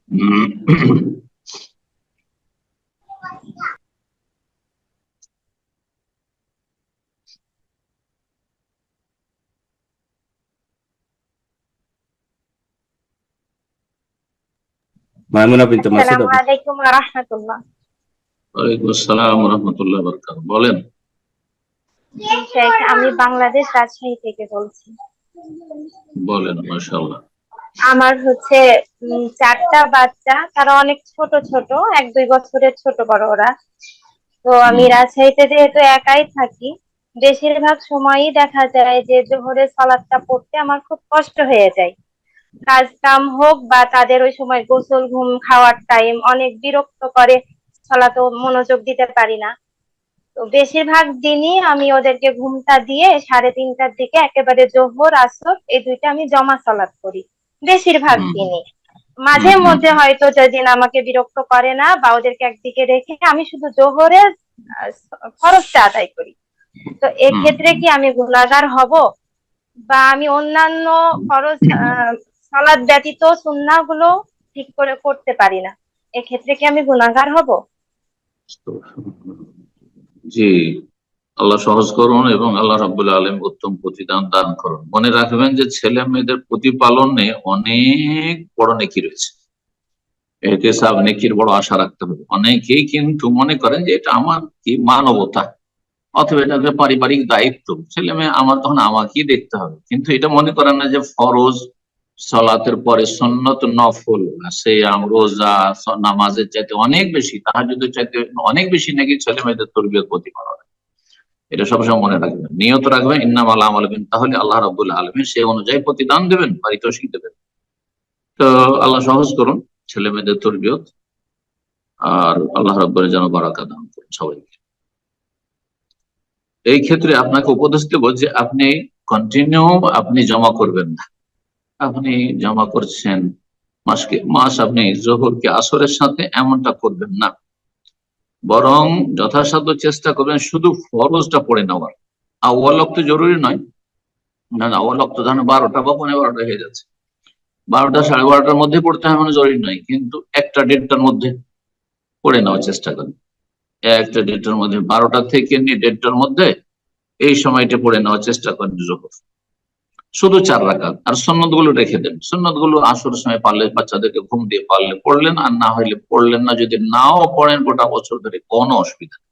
মাইমুনা বিনতে মাসুদ, আসসালামু আলাইকুম ওয়া রাহমাতুল্লাহ। ওয়ালাইকুম আসসালাম ওয়া রাহমাতুল্লাহি ওয়া বারাকাতুহু। বলেন। জি শেখ, আমি বাংলাদেশ রাজশাহী থেকে বলছি। বলেন। মাশাআল্লাহ। আমার হচ্ছে 4টা বাচ্চা, তারা অনেক ছোট ছোট, 1-2 বছরের ছোট বড় ওরা। তো আমি রাজশাহীতে যেহেতু একাই থাকি, বেশিরভাগ সময়ই দেখা যায় যে জোহরের সালাতটা পড়তে আমার খুব কষ্ট হয়ে যায়। কাজ কাম হোক বা তাদের ওই সময় গোসল ঘুম খাওয়ার টাইম অনেক বিরক্ত করে, সালাতেও মনোযোগ দিতে পারি না। তো বেশিরভাগ দিনই আমি ওদেরকে ঘুমটা দিয়ে 3:30টার দিকে একেবারে জোহর আসর এই দুইটা আমি জমা সালাত করি বেশিরভাগ দিনই। মাঝে মধ্যে হয়তো যেদিন আমাকে বিরক্ত করে না বা ওদেরকে একদিকে রেখে আমি শুধু জোহরের ফরজটা আদায় করি। তো এক্ষেত্রে কি আমি গুনাহগার হব, বা আমি অন্যান্য ফরজ সালাত ব্যতীত সুন্নাহগুলো ঠিক করে করতে পারি না, এক্ষেত্রে কি আমি গুনাহগার হব? জি, আল্লাহ সহজ করুন এবং আল্লাহ রাব্বুল আলামিন উত্তম প্রতিদান দান করুন। মনে রাখবেন যে ছেলে মেয়েদের প্রতিপালনে অনেক বড় নেকি রয়েছে, এহতেসাব নেকির বড় আশা রাখতে হবে। অনেকেই কিন্তু মনে করেন যে এটা আমার কি মানবতা, অথবা এটা পারিবারিক দায়িত্ব, ছেলে মেয়ে আমার, তখন আমাকেই দেখতে হবে। কিন্তু এটা মনে করেন না যে ফরজ সালাতের পরে সুন্নত নফল সিয়াম রোজা নামাজের চাইতে অনেক বেশি, তাহাজ্জুদের চাইতে অনেক বেশি নাকি ছেলে মেয়েদের তরবিয়ত প্রতিপালন। এটা সবসময় মনে রাখবেন, নিয়ত রাখবেন ইন্নামাল আমালু বিন, তাহলে আল্লাহ রাব্বুল আলামিন সেই অনুযায়ী প্রতিদান দেবেন, পারিতোষিক দেবেন। তো আল্লাহ সহজ করুন ছেলে মেয়েদের তরবিয়ত, আর আল্লাহ রাব্বুল যেন বারাকা দান করুন সবাইকে। এই ক্ষেত্রে আপনাকে উপদেশ দেব যে আপনি কন্টিনিউ আপনি জমা করবেন না। আপনি জমা করছেন মাসকে মাস, আপনি জোহরকে আসরের সাথে এমনটা করবেন না, বরং যথাসাধ্য চেষ্টা করবেন শুধু ফরজটা পড়ে নেওয়ার। আউয়াল ওয়াক্ত জরুরি নয়, না না, আউয়াল ওয়াক্ত ধরেন 12টা বা 12:15 হয়ে যাচ্ছে, 12টা 12:30টার মধ্যে পড়তে হবে মানে জরুরি নয়, কিন্তু 1টা-1:30টার মধ্যে পড়ে নেওয়ার চেষ্টা করেন। 1টা-1:30টার মধ্যে, 12টা থেকে নিয়ে 1:30টার মধ্যে এই সময়টা পড়ে নেওয়ার চেষ্টা করেন জোহর, শুধু 4 রাকাত। আর সুন্নত গুলো রেখে দেন, সুন্নত গুলো আসর সময় পারলে বাচ্চাদেরকে ঘুম দিয়ে পারলে পড়লেন, আর না হইলে পড়লেন না। যদি নাও পড়েন গোটা বছর ধরে কোনো অসুবিধা নেই,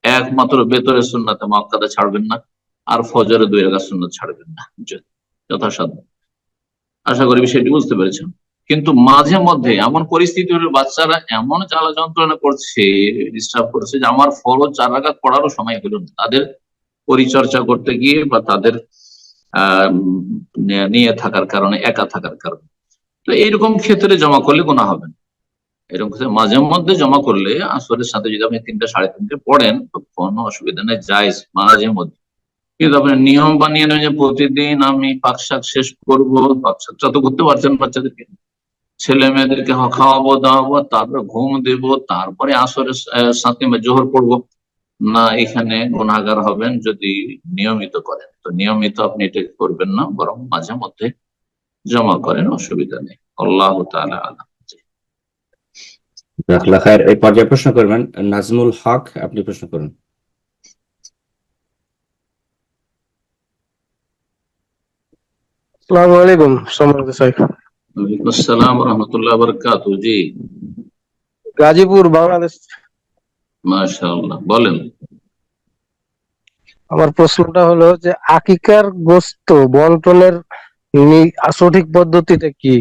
একমাত্র বেতরে সুন্নাতে মুআক্কাদা ছাড়বেন না, আর ফজরে 2 রাকাত সুন্নত ছাড়বেন না যথাসাধ্য। আশা করি বিষয়টি বুঝতে পেরেছেন। কিন্তু মাঝে মধ্যে এমন পরিস্থিতি হলে বাচ্চারা এমন জ্বালা যন্ত্রণা করছে, ডিস্টার্ব করছে, যে আমার ফরজ 4 রাকাত পড়ারও সময় হলো না, তাদের পরিচর্যা করতে গিয়ে বা তাদের নিয়ে থাকার কারণে, একা থাকার কারণে। তো এইরকম ক্ষেত্রে জমা করলে গুনাহ হবে না। এরকম ক্ষেত্রে মাঝে মধ্যে জমা করলে, আসরের সাথে যদি আপনি 3টা 3:30 পড়েন তো কোনো অসুবিধা নেই, জায়েজ মাঝে মধ্যে। কিন্তু আপনি নিয়ম বানিয়ে নেন যে প্রতিদিন আমি পাকশাক শেষ করবো, পাকশাকটা তো করতে পারছেন বাচ্চাদেরকে, ছেলে মেয়েদেরকে খাওয়াবো দাওয়াবো, তারপরে ঘুম দেবো, তারপরে আসরের সাথে জোহর পড়বো না, এখানে গুনাহগার হবেন যদি নিয়মিত করেন। তো নিয়মিত আপনি এটা করবেন না, বরং মাঝে মধ্যে জমা করেন, অসুবিধা নেই। আল্লাহ তাআলা আলাম। জাযাকাল্লাহ খায়ের। এই পর্যায়ে প্রশ্ন করবেন নাজমুল হক, আপনি প্রশ্ন করুন। আসসালামু আলাইকুম সম্মানিত স্যার। ওয়ালাইকুম আসসালাম ওয়া রাহমাতুল্লাহি ওয়া বারাকাতুহু। জি, গাজীপুর, বাংলাদেশ। মাশাআল্লাহ, বলেন। আমার প্রশ্নটা হলো যে আকিকার গোশত বন্টনের সঠিক পদ্ধতিটা কি?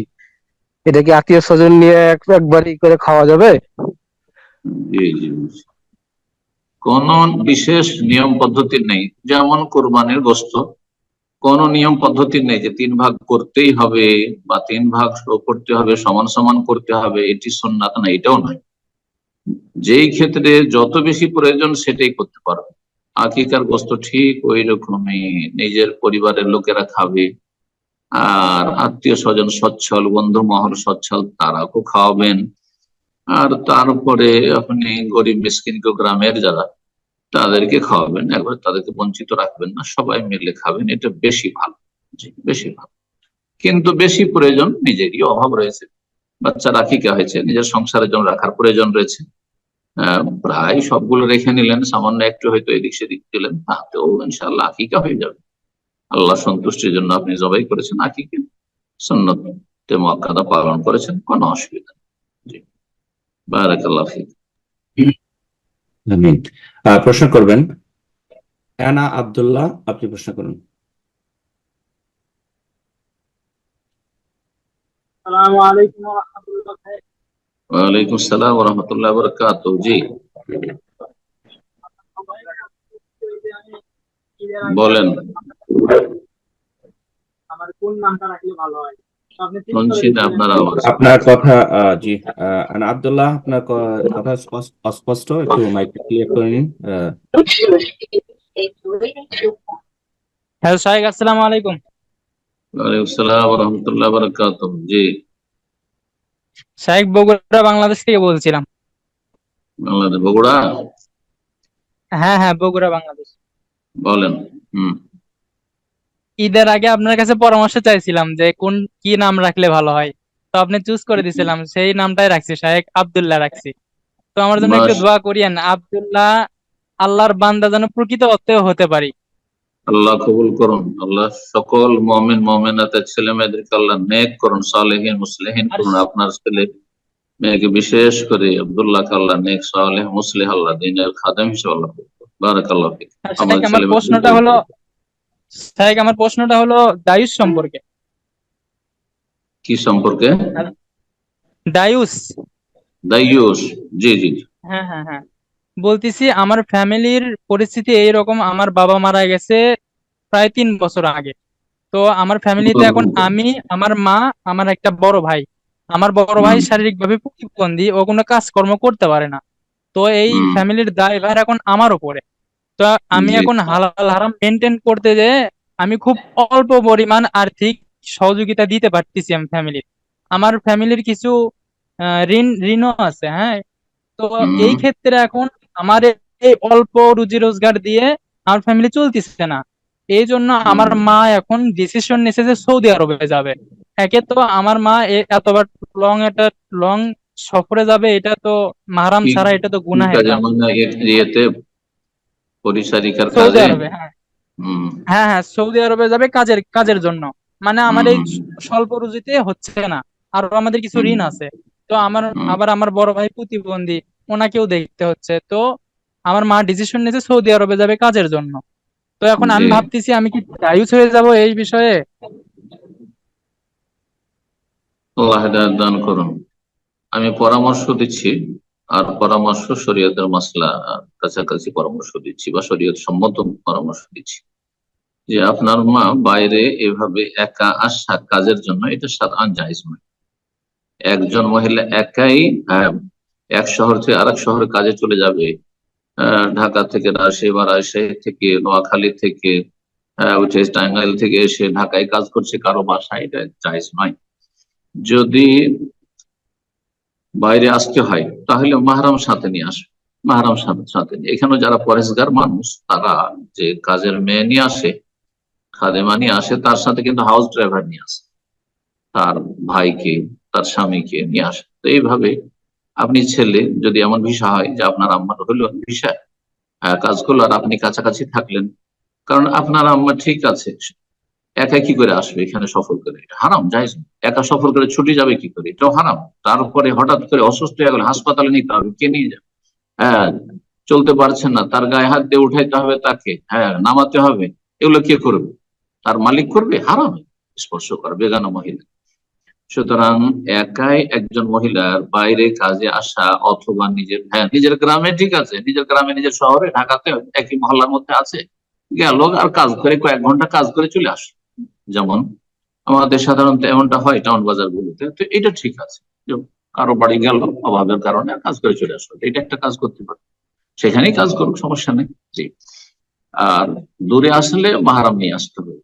এটা কি আত্মীয় স্বজন নিয়ে একবারই করে খাওয়া যাবে? জি জি, কোন বিশেষ নিয়ম পদ্ধতি নেই, যেমন কোরবানির গোশত কোন নিয়ম পদ্ধতি নেই যে 3 ভাগ করতেই হবে বা 3 ভাগ করতে হবে, সমান সমান করতে হবে, এটি সুন্নাত না, এটাও নয়। যেই ক্ষেত্রে যত বেশি প্রয়োজন সেটাই করতে পারবে। আকিকার গোশত ঠিক ওই রকমই নিজের পরিবারের লোকেরা খাবে, আর আত্মীয় স্বজন সচ্ছল, বন্ধু মহল সচ্ছল, তারাও খাওয়াবেন। আর তারপরে আপনি গরিব মিসকিন গ্রামের যারা, তাদেরকে খাওয়াবেন, একবার তাদেরকে বঞ্চিত রাখবেন না, সবাই মিলে খাবেন, এটা বেশি ভালো। জি, বেশি ভালো। কিন্তু বেশি প্রয়োজন নিজেরই অভাব রয়েছে, বাচ্চার আকিকা হয়েছে, নিজের সংসারের জন্য রাখার প্রয়োজন রয়েছে, প্রায় সবগুলো রেখে নিলেন, সামান্য একটু হয়তো এদিক সেদিক দিলেন, তাতেও ইনশাআল্লাহ আকিকা হয়ে যাবে। আল্লাহ সন্তুষ্টির জন্য আপনি জবাই করেছেন, আকিকা সুন্নতে মুআক্কাদা পালন করেছেন, কোনো অসুবিধা নেই। জি, বারাকাল্লাহু ফিক। আমিন। প্রশ্ন করবেন আনা আব্দুল্লাহ, আপনি প্রশ্ন করুন। আসসালামু আলাইকুম ওয়া রাহমাতুল্লাহ। ওয়ালাইকুম আসসালাম ওয়া রাহমাতুল্লাহি ওয়া বারাকাতুহু। জি বলেন, আমার কোন নামটা রাখলে ভালো হয়? আপনি ঠিক শুনছি করে না আপনার আওয়াজ। আপনার কথা জি আনা আব্দুল্লাহ, আপনার কথা অস্পষ্ট, একটু মাইক ক্লিয়ার করে নিন। হ্যালো শাহেক, আসসালামু আলাইকুম। ওয়ালাইকুম আসসালাম ওয়া রাহমাতুল্লাহি ওয়া বারাকাতুহু। জি শাহেক, বগুড়া বাংলাদেশ থেকে বলছিলাম। বাংলাদেশ, বগুড়া? হ্যাঁ হ্যাঁ, বগুড়া বাংলাদেশ। বলেন। ঈদের আগে আপনার কাছে পরামর্শ চাইছিলাম যে কি নাম রাখলে ভালো হয়, তো আপনি চুজ করে দিয়েছিলাম, সেই নামটাই রাখছি, শাহেক আব্দুল্লাহ রাখছি। তো আমার জন্য একটু দোয়া করিয়েন, আব্দুল্লাহ আল্লাহর বান্দা যেন প্রকৃত অর্থেও হতে পারি। আল্লাহ কবুল করুন, আল্লাহ সকল মুমিন মুমিনাতের ছেলে মেয়েদেরকে আল্লাহ নেক করুন, সালেহীন মুসলিহিন করুন। আপনার ছেলে মেয়েকে বিশেষ করে আব্দুল্লাহকে আল্লাহ নেক সালেহ মুসলিহ আল্লাহ দ্বীনের খাদেম হিসেবে আল্লাহ বারাকাল্লাহু ফিক। শাহেক, আমার প্রশ্নটা হলো দায়ুস সম্পর্কে। কি সম্পর্কে? দায়ুস। দায়ুস, জি জি। হ্যাঁ হ্যাঁ হ্যাঁ, বলতেছি আমার ফ্যামিলির পরিস্থিতি এইরকম, আমার বাবা মারা গেছে প্রায় 3 বছর আগে। তো আমার ফ্যামিলিতে এখন আমি, আমার মা, আমার একটা বড় ভাই। আমার বড় ভাই শারীরিকভাবে প্রতিবন্ধী, ও কোনো কাজকর্ম করতে পারে না। তো এই ফ্যামিলির দায়ভার এখন আমার উপরে। তো আমি এখন হালাল হারাম মেনটেন করতে যে আমি খুব অল্প পরিমাণ আর্থিক সহযোগিতা দিতে পারতেছি আমি ফ্যামিলির। আমার ফ্যামিলির কিছু ঋণও আছে। হ্যাঁ, তো এই ক্ষেত্রে এখন আমার এই অল্প রুজি রোজগার দিয়ে আমার ফ্যামিলি চলতেছে না। এই জন্য আমার মা এখন ডিসিশন নিয়েছে যে সৌদি আরবে যাবে। একে তো আমার মা এতবার একটা লং সফরে যাবে, এটা তো মাহরাম ছাড়া, এটা তো গুনাহের কাজ। পরিচারিকার সৌদি কাজে? আরবে, হ্যাঁ হ্যাঁ হ্যাঁ, সৌদি আরবে যাবে কাজের জন্য। মানে আমার এই স্বল্প রুজিতে হচ্ছে না, আর আমাদের কিছু ঋণ আছে। তো আমার বড় ভাই প্রতিবন্ধী, ওনাকেও দেখতে হচ্ছে। তো আমার মা ডিসিশন নিয়েছে সৌদি আরবে যাবে কাজের জন্য। তো এখন আমি ভাবতেছি আমি কি দায়ুস হয়ে যাব এই বিষয়ে? আল্লাহ হেদায়েত দান করুন। আমি পরামর্শ দিচ্ছি, আর পরামর্শ শরীয়তের মাসলা কাছাকাছি পরামর্শ দিচ্ছি, বা শরীয়ত সম্মত পরামর্শ দিচ্ছি, যে আপনার মা বাইরে এভাবে একা আসা কাজের জন্য এটা সাধারণ জায়েজ নয়। একজন মহিলা একাই এক শহর থেকে আরেক শহরে কাজে চলে যাবে, ঢাকা থেকে রাজশাহী বা রাজশাহী থেকে নোয়াখালী থেকে টাঙ্গাইল থেকে এসে ঢাকায় কাজ করছে কারো বাসায়, এটা জায়েজ নয়। যদি বাইরে আসতে হয় তাহলে মাহরাম সাথে নিয়ে আসবে, মাহরাম সাথে নিয়ে। এখানে যারা পরেশগার মানুষ, তারা যে কাজের মেয়ে নিয়ে আসে, খাদেমা নিয়ে আসে, তার সাথে কিন্তু হাউস ড্রাইভার নিয়ে আসে, তার ভাইকে, তার স্বামীকে নিয়ে আসে। তো এইভাবে আপনি ছেলে, যদি এমন ভিসা হয় যে আপনার আম্মার হলো ভিসা কাজ করলো, আর আপনি কাছাকাছি থাকলেন, কারণ আপনার আম্মা ঠিক আছে, একা কি করে আসবে এখানে সফর করে? এটা হারাম, জায়েজ না। একা সফর করে ছুটি যাবে কি করে? এটাও হারাম। তারপরে হঠাৎ করে অসুস্থ হয়ে গেলে হাসপাতালে নিতে হবে, কে নিয়ে যাবে? চলতে পারছেন না, তার গায়ে হাত দিয়ে উঠাইতে হবে, তাকে নামাতে হবে, এগুলো কে করবে? তার মালিক করবে? হারাম স্পর্শ করা বেগানা মহিলা। সুতরাং একাই একজন মহিলার বাইরে কাজে আসা, অথবা নিজের গ্রামে, ঠিক আছে, নিজের গ্রামে, নিজের শহরে, ঢাকাতে একই মহল্লার মধ্যে আছে, গেল আর কাজ করে কয়েক ঘন্টা কাজ করে চলে আসে, যেমন আমাদের সাধারণত এমনটা হয় টাউন বাজার গুলোতে। তো এটা ঠিক আছে, কারো বাড়ি গেল অভাবের কারণে কাজ করে চলে আসলো, এটা একটা কাজ করতে পারে, সেখানেই কাজ করুক, সমস্যা নেই। জি। আর দূরে আসলে মাহরাম নিয়ে আসতে হবে।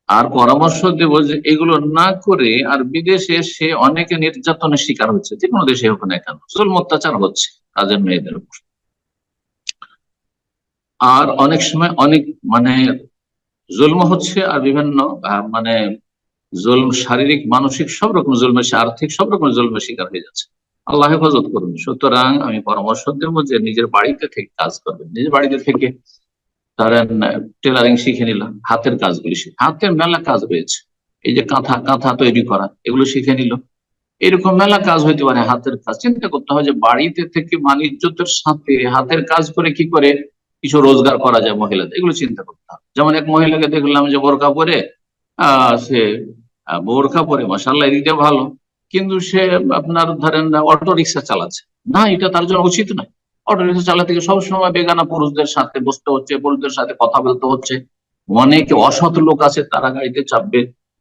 আর পরামর্শ দেব যে এগুলো না করে, আর বিদেশে এসে অনেকে নির্যাতনের শিকার হচ্ছে, যে কোনো দেশে হোক না কেন, জুলম অত্যাচার হচ্ছে কাজের মেয়েদের উপর। আর অনেক সময় অনেক জুলম হচ্ছে, আর বিভিন্ন জুলম, শারীরিক মানসিক সব রকম জুলমের, আর্থিক সব রকম জুলমের শিকার হয়ে যাচ্ছে। আল্লাহ হেফাজত করুন। সুতরাং আমি পরামর্শ দেবো যে নিজের বাড়িতে থেকে কাজ করবেন, নিজের বাড়িতে থেকে ধরেন টেলারিং শিখে নিলাম, হাতের কাজগুলি শিখে, হাতের মেলা কাজ রয়েছে, এই যে কাঁথা কাঁথা তৈরি করা, এগুলো শিখে নিল, এরকম মেলা কাজ হইতে পারে হাতের কাজ। চিন্তা করতে হয় যে বাড়িতে থেকে বাণিজ্যের সাথে হাতের কাজ করে কি করে কিছু রোজগার করা যায় মহিলাদের, এগুলো চিন্তা করতে হবে। যেমন এক মহিলাকে দেখলাম যে বোরকা পরে সে বোরকা পরে মাসাল্লাহ এদিকে ভালো, কিন্তু সে আপনার ধরেন অটো রিক্সা চালাচ্ছে, না এটা তার জন্য উচিত নয়। অটো রিক্সা চালাতে গিয়ে সবসময় বেগানা পুরুষদের সাথে বসতে হচ্ছে, পুরুষদের সাথে কথা বলতে হচ্ছে, অনেক অসৎ লোক আছে তারা গাড়িতে চাপবে,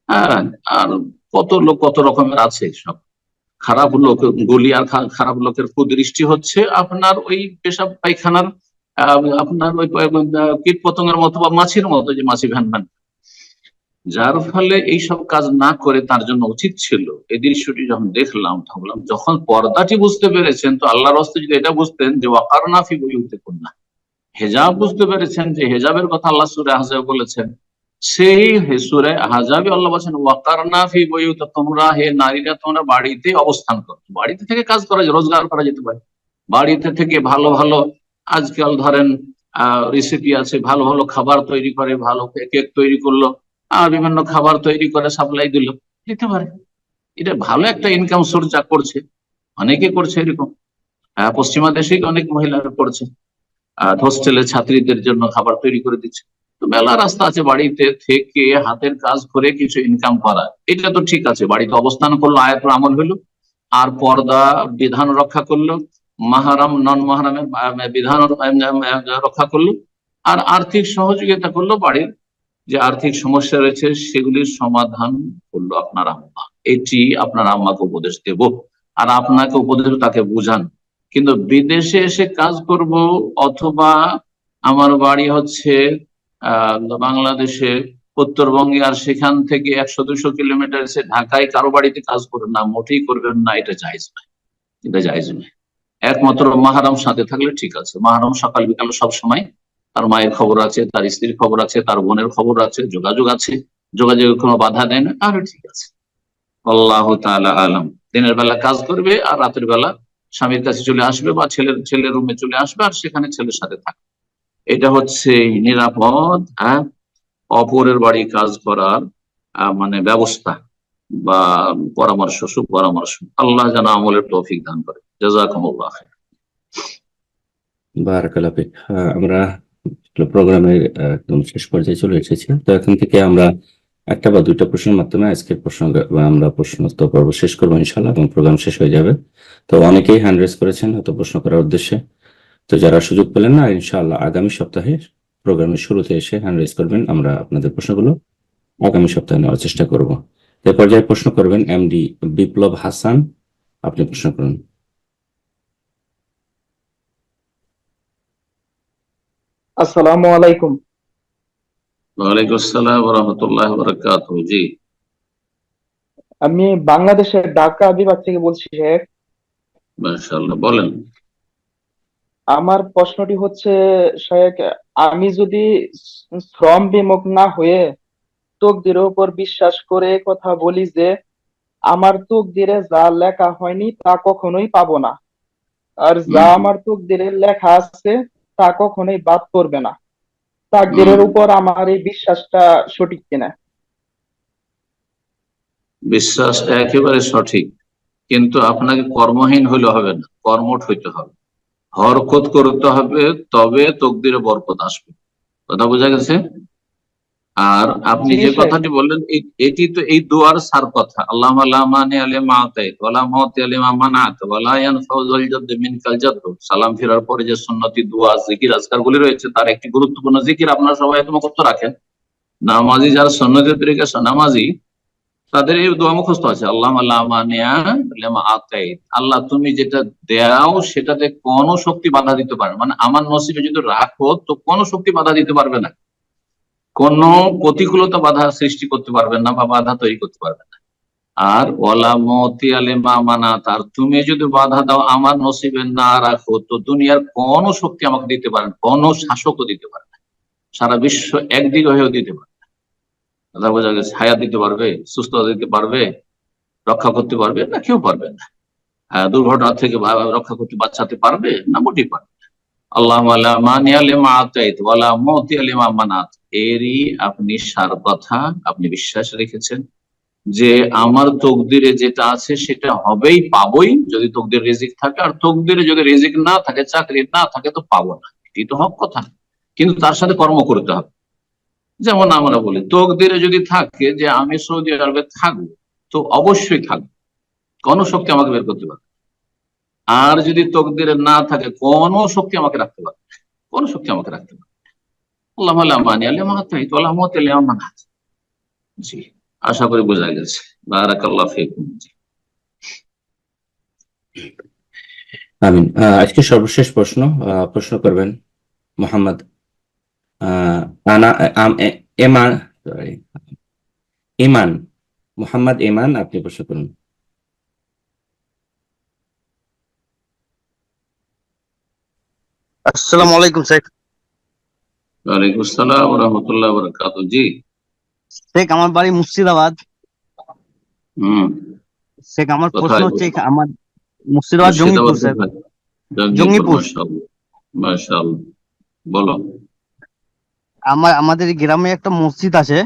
হ্যাঁ, আর কত লোক কত রকমের আছে, সব খারাপ লোক গুলি, আর খারাপ লোকের কুদৃষ্টি হচ্ছে আপনার ওই পেশাব পায়খানার আপনার ওই কীট পতঙ্গের মতো বা মাছির মতো, যে মাছি ভ্যান ভ্যান, যার ফলে এইসব কাজ না করে তার জন্য উচিত ছিল। এই দৃশ্যটি যখন দেখলাম ভাবলাম, যখন পর্দাটি বুঝতে পেরেছেন, তো আল্লাহর রাস্তায় যদি এটা বুঝতেন যে ওয়াকারনা ফি বুয়ুতিকুন্না, হেজাব বুঝতে পেরেছেন যে হেজাবের কথা আল্লাহ সূরা আহজাবে বলেছেন, সেই সূরা আহজাবে আল্লাহ বলেছেন ওয়াকারনা ফি বুয়ুতিকুন্না, তোমরা হে নারীরা তোমরা বাড়িতে অবস্থান করো। বাড়িতে থেকে কাজ করা যায়, রোজগার করা যেতে পারে বাড়িতে থেকে। ভালো ভালো আজকাল ধরেন রেসিপি আছে, ভালো ভালো খাবার তৈরি করে, ভালো কেক তৈরি করলো, আর বিভিন্ন খাবার তৈরি করে সাপ্লাই দিল, দিতে পারে। এটা ভালো একটা ইনকাম সোর্স যা করছে, অনেকে করছে এরকম, পশ্চিমা দেশে অনেক মহিলারা করছে, হোস্টেলে ছাত্রীদের জন্য খাবার তৈরি করে দিচ্ছে। তো মেলা রাস্তা আছে বাড়িতে থেকে হাতের কাজ করে কিছু ইনকাম করা, এটা তো ঠিক আছে। বাড়িতে অবস্থান করলো, আয়াতুল আমল হলো, আর পর্দা বিধান রক্ষা করলো, মাহারাম নন মাহারামের বিধান রক্ষা করলো, আর আর্থিক সহযোগিতা করলো, বাড়ির যে আর্থিক সমস্যা রয়েছে সেগুলির সমাধান করলো আপনার আম্মা। এটি আপনার আম্মাকে উপদেশ দেব, আর আপনাকে উপদেশ তাকে বুঝান। কিন্তু বিদেশে এসে কাজ করব, অথবা আমার বাড়ি হচ্ছে বাংলাদেশে উত্তরবঙ্গে, আর সেখান থেকে 100-200 কিলোমিটার এসে ঢাকায় কারো বাড়িতে কাজ করবেন না, মোটেই করবেন না, এটা জায়েজ নয়, এটা জায়েজ নয়। একমাত্র মাহারাম সাথে থাকলে ঠিক আছে। মাহারাম সকাল বিকাল সব সময় তার মায়ের খবর আছে, তার স্ত্রীর খবর আছে, তার বোনের খবর আছে, যোগাযোগ আছে, যোগাযোগে কোনো বাধা দেয় না, তাহলে ঠিক আছে। আল্লাহ তাআলা আলাম। দিনের বেলা কাজ করবে আর রাতের বেলা স্বামীর কাছে চলে আসবে, বা ছেলের রুমে চলে আসবে, আর সেখানে ছেলের সাথে থাকবে। এটা হচ্ছে নিরাপদ অপরের বাড়ি কাজ করার মানে ব্যবস্থা বা পরামর্শ, সুপরামর্শ। আল্লাহ যেন আমলের তৌফিক দান করে। জাযাকুমুল্লাহ খাইর। বারাকাল্লাহু ফিক। আমরা প্রোগ্রামের একদম শেষ পর্যায়ে চলে এসেছি। তো এখান থেকে আমরা একটা বা দুইটা প্রশ্নের মাধ্যমে আজকের আমরা প্রশ্নোত্তর পর্ব শেষ করবো ইনশাআল্লাহ, এবং প্রোগ্রাম শেষ হয়ে যাবে। তো অনেকেই হ্যান্ড রেজ করেছেন হয়তো প্রশ্ন করার উদ্দেশ্যে, তো যারা সুযোগ পেলেন না, ইনশাআল্লাহ আগামী সপ্তাহে প্রোগ্রামের শুরুতে এসে হ্যান্ড রেজ করবেন, আমরা আপনাদের প্রশ্নগুলো আগামী সপ্তাহে নেওয়ার চেষ্টা করব। এ পর্যায়ে প্রশ্ন করবেন এমডি বিপ্লব হাসান, আপনি প্রশ্ন করুন। আসসালামু আলাইকুম। ওয়ালাইকুম আসসালাম ওয়া রাহমাতুল্লাহি ওয়া বারাকাতুহু। জি, আমি বাংলাদেশের ঢাকা বিভাগ থেকে বলছি শেখ। মাশাআল্লাহ, বলেন। আমার প্রশ্নটি হচ্ছে শেখ, আমি যদি শ্রম বিমুখ না হয়ে তকদিরের উপর বিশ্বাস করে কথা বলি যে আমার তকদিরে যা লেখা হয়নি তা কখনোই পাবো না, আর যা আমার তকদিরে লেখা আছে তা কখনোই বাদ পড়বে না, তাকদিরের উপর আমার এই বিশ্বাসটা সঠিক কিনা? বিশ্বাস একেবারে সঠিক, কিন্তু আপনাকে কর্মহীন হইলে হবে না, কর্মঠ হইতে হবে, হরকত করতে হবে, তবে তকদিরে বরকত আসবে। কথা বোঝা গেছে? আর আপনি যে কথাটি বললেন এটি তো এই দুয়ার সার কথা, আল্লাহুম্মা লা মানিআ লিমা আতাইত ওয়া লা মুতিআ লিমা মানাত ওয়া লা ইয়ানফাউ যাল জাদ্দ মিনকাল জাদ্দ। সালাম ফেরার পরে যে সুন্নতি দোয়া জিকির আজকারগুলি রয়েছে, তার একটি গুরুত্বপূর্ণ জিকির আপনারা সবাই এত মুখস্থ রাখেন। নামাজি যারা সুন্নতের তরিকা নামাজি, তাদের এই দোয়া মুখস্থ আছে, আল্লাহুম্মা লা মানিআ লিমা আতাইত, আল্লাহ তুমি যেটা দাও সেটাতে কোনো শক্তি বাধা দিতে পারবে না, মানে আমার নসিবে যদি রাখো তো কোনো শক্তি বাধা দিতে পারবে না, কোন প্রতিকূলতা বাধা সৃষ্টি করতে পারবেন না বা বাধা তৈরি করতে পারবেন না। আর ওয়ালা মুতিআ লিমা মানাত, আর তুমি যদি বাধা দাও আমার নসিবে না রাখো, তো দুনিয়ার কোন শক্তি আমাকে দিতে পারে না, কোন শাসকও দিতে পারে না, সারা বিশ্ব একদিকে হয়েও দিতে পারে না। কথা বোঝা গেছে? হায়াত দিতে পারবে, সুস্থতা দিতে পারবে, রক্ষা করতে পারবে না? কেউ পারবে না। দুর্ঘটনা থেকে রক্ষা করতে বাঁচাতে পারবে না? মোটেই পারবে না। আল্লাহ এরই আপনি সার কথা আপনি বিশ্বাস রেখেছেন যে আমার তকদিরে যেটা আছে সেটা হবেই, পাবোই যদি তকদির রিজিক থাকে, আর তকদিরে যদি রিজিক না থাকে, চাকরি না থাকে, তো পাবো না। এটি তো হক কথা, কিন্তু তার সাথে কর্ম করতে হবে। যেমন আমরা বলি তকদিরে যদি থাকে যে আমি সৌদি আরবে থাকবো, তো অবশ্যই থাকবো, কোন শক্তি আমাকে বের করতে পারবে। আর যদি তকদিরে না থাকে, কোন শক্তি আমাকে রাখতে পারবে, কোন শক্তি আমাকে রাখতে পারবে। আল্লাহ মানি আল্লাহ মাহাতাই তো আল্লাহ মত মানাত। জি, আশা করি বোঝা গেছে। বারাকাল্লাহ ফিকুম। আমিন। আজকে সর্বশেষ প্রশ্ন করবেন মোহাম্মদ ইমান। মোহাম্মদ ইমান, আপনি প্রশ্ন করুন। আসসালামু আলাইকুম শেখ। ওয়ালাইকুম আসসালাম ওয়া রাহমাতুল্লাহি ওয়া বারাকাতুহু। জি শেখ, আমার বাড়ি মুর্শিদাবাদ। শেখ, আমার প্রশ্ন হচ্ছে আমার মুর্শিদাবাদ জঙ্গিপুর স্যার। জঙ্গিপুর। মাশাআল্লাহ, বলো। আমাদের গ্রামে একটা মসজিদ আছে।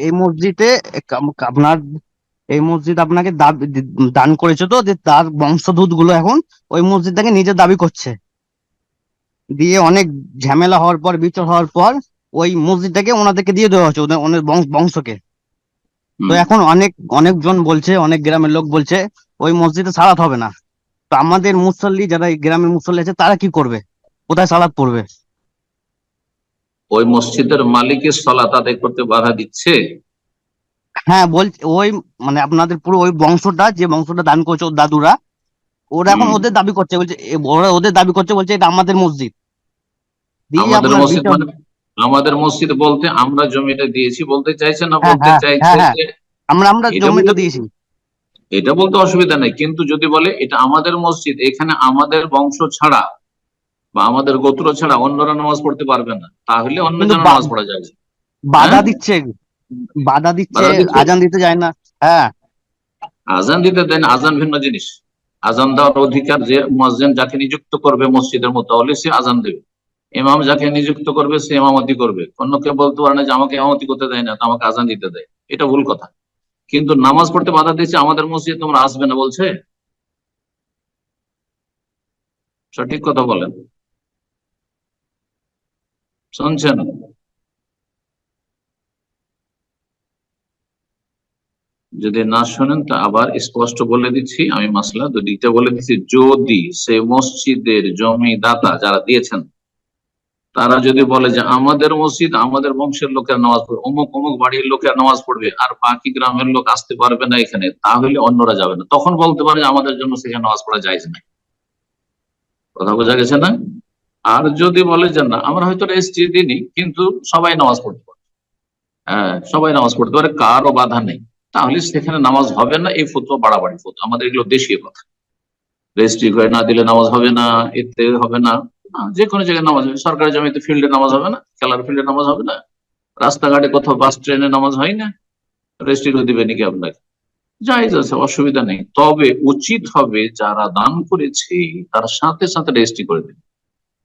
এই মসজিদে আপনার এই মসজিদ আপনাকে দান করেছে, তো যে তার বংশধূত গুলো এখন ওই মসজিদটাকে নিজের দাবি করছে, দিয়ে অনেক ঝামেলা হওয়ার পর, বিচার হওয়ার পর ওই মসজিদটাকে ওনাদেরকে দিয়ে দেওয়া হচ্ছে, ওদের বংশকে। তো এখন অনেকজন বলছে, অনেক গ্রামের লোক বলছে ওই মসজিদে সালাত হবে না। তো আমাদের মুসল্লি যারা এই গ্রামের মুসল্লি আছে তারা কি করবে, কোথায় সালাত পড়বে? ওই মসজিদের মালিকের সালাত আদায় করতে বাধা দিচ্ছে? হ্যাঁ, বলছে ওই মানে আপনাদের পুরো ওই বংশটা, যে বংশটা দান করছে ওর দাদুরা, ওরা এখন ওদের দাবি করছে, বলছে ওরা ওদের দাবি করছে, বলছে এটা আমাদের মসজিদ। আমাদের মসজিদ মানে আমাদের মসজিদ বলতে আমরা জমিটা দিয়েছি বলতে চাইছে না? বলতে চাইছে যে আমরা জমিটা দিয়েছি, এটা বলতে অসুবিধা নেই। কিন্তু যদি বলে এটা আমাদের মসজিদ, এখানে আমাদের বংশ ছাড়া বা আমাদের গোত্র ছাড়া অন্যরা নামাজ পড়তে পারবে না, তাহলে অন্য জন নামাজ পড়া যায়। বাধা দিচ্ছে, আজান দিতে যায় না। হ্যাঁ, আজান দিতে দেন, আজান ভিন্ন জিনিস। আজান দেওয়ার অধিকার যে মুয়াজ্জিন যাকে নিযুক্ত করবে মসজিদের মুতাওয়াল্লি, সে আজান দেবে। ইমাম যাকে নিযুক্ত করবে সে ইমামতি করবে। অন্য কেউ বলতে পারে না যে আমাকে ইমামতি করতে দেয় না, তো আমাকে আজান দিতে দেয়, এটা ভুল কথা। কিন্তু নামাজ পড়তে বাধা দিচ্ছে আমাদের মসজিদ তোমরা আসবে না বলছে, সঠিক কথা বলেন, শুনছেন? যদি না শোনেন তা আবার স্পষ্ট বলে দিচ্ছি, আমি মাসলা দুদিকটা বলে দিচ্ছি। যদি সে মসজিদের জমিদাতা যারা দিয়েছেন তারা যদি বলে যে আমাদের মসজিদ, আমাদের বংশের লোকের নামাজ পড়বে, অমুক অমুক বাড়ির লোকের নামাজ পড়বে, আর বাকি গ্রামের লোক আসতে পারবে না এখানে, তাহলে অন্যরা যাবে না, তখন বলতে পারে আমাদের জন্য সেখানে নামাজ পড়া যায় না। কথা বোঝা গেছে না? আর যদি বলে যে না, আমরা হয়তো রেজিস্ট্রি দিইনি কিন্তু সবাই নামাজ পড়তে পারে, হ্যাঁ সবাই নামাজ পড়তে পারে, কারও বাধা নেই, তাহলে সেখানে নামাজ হবে না। এই ফতোয়া বাড়াবাড়ি ফতোয়া, আমাদের এগুলো দেশীয় কথা। রেজিস্ট্রি করে না দিলে নামাজ হবে না, এতে হবে না, যে কোনো জায়গায় নামাজ হবে। সরকারি জমিতে ফিল্ডে নামাজ হবে না, খেলার ফিল্ডে নামাজ হবে না, রাস্তাঘাটে কোথাও বাস ট্রেনে নামাজ হয় না, রেজিস্ট্রি করে দিবে নাকি আপনাকে? জায়েজ আছে, অসুবিধা নেই। তবে উচিত হবে যারা দান করেছে তার সাথে সাথে রেজিস্ট্রি করে দেবে,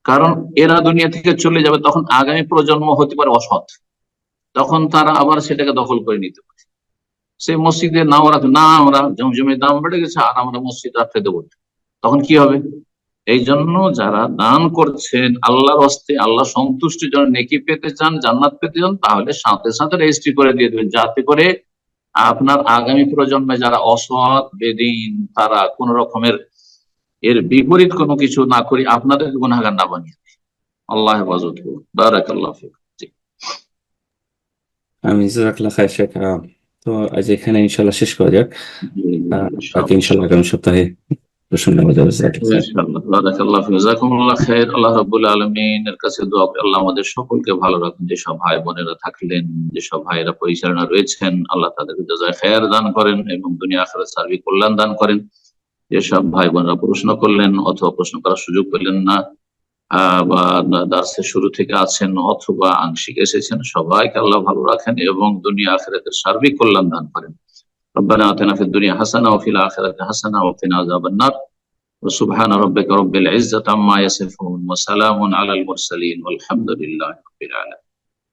কারণ এরা দুনিয়া থেকে চলে যাবে, তখন আগামী প্রজন্ম হতে পারে অসৎ, তখন তারা আবার সেটাকে দখল করে নিতে পারে। সেই মসজিদে নাম রাখবে না, আমরা জমির দাম বেড়ে গেছে আর আমরা মসজিদ রাখতে দেবো, তখন কি হবে? এই জন্য যারা দান করছেন আল্লাহর হস্তে, আল্লাহ সন্তুষ্টির জন্য, নেকি পেতে চান, জান্নাত পেতে চান, তাহলে সাথে সাথে রেজিস্ট্রি করে দিয়ে দেবেন, যাতে করে আপনার আগামী প্রজন্মে যারা অসৎ বেদিন তারা কোন রকমের এর বিপরীত কোনো কিছু না করি আপনাদেরকে গুনাহগার না বানিয়ে দেয়। আল্লাহ হেফাজত করুন। বারাকাল্লাহু ফিক। আমি জাযাকাল্লাহ খাইর শেখ। তো আজ এখানে ইনশাআল্লাহ শেষ করা যাক, বাকি ইনশাআল্লাহ আগামী সপ্তাহে প্রশ্ন নেওয়া যাবে। ইনশাআল্লাহ। বারাকাল্লাহু ফিক। জাযাকুমুল্লাহ খাইর। আল্লাহ রাব্বুল আলামিনের কাছে দোয়া করি আল্লাহ আমাদের সকলকে ভালো রাখুন। যেসব ভাই বোনেরা থাকলেন, যেসব ভাইরা পরিচালনা রয়েছেন, আল্লাহ তাদেরকে জাযায়ে খায়ের দান করেন এবং দুনিয়া আখিরাত সার্বিক কল্যাণ দান করেন। যেসব ভাই বোনেরা প্রশ্ন করলেন অথবা প্রশ্ন করার সুযোগ পেলেন না, বা দার্সের শুরু থেকে আছেন অথবা আংশিক এসেছেন, সবাইকে আল্লাহ ভালো রাখেন এবং দুনিয়া আখিরাতের সার্বিক কল্যাণ দান করেন। ربنا آتنا في الدنيا حسنة وفي الآخرة حسنة وقنا عذاب النار وسبحان ربك رب العزة عما يصفون وسلام على المرسلين والحمد لله رب العالمين.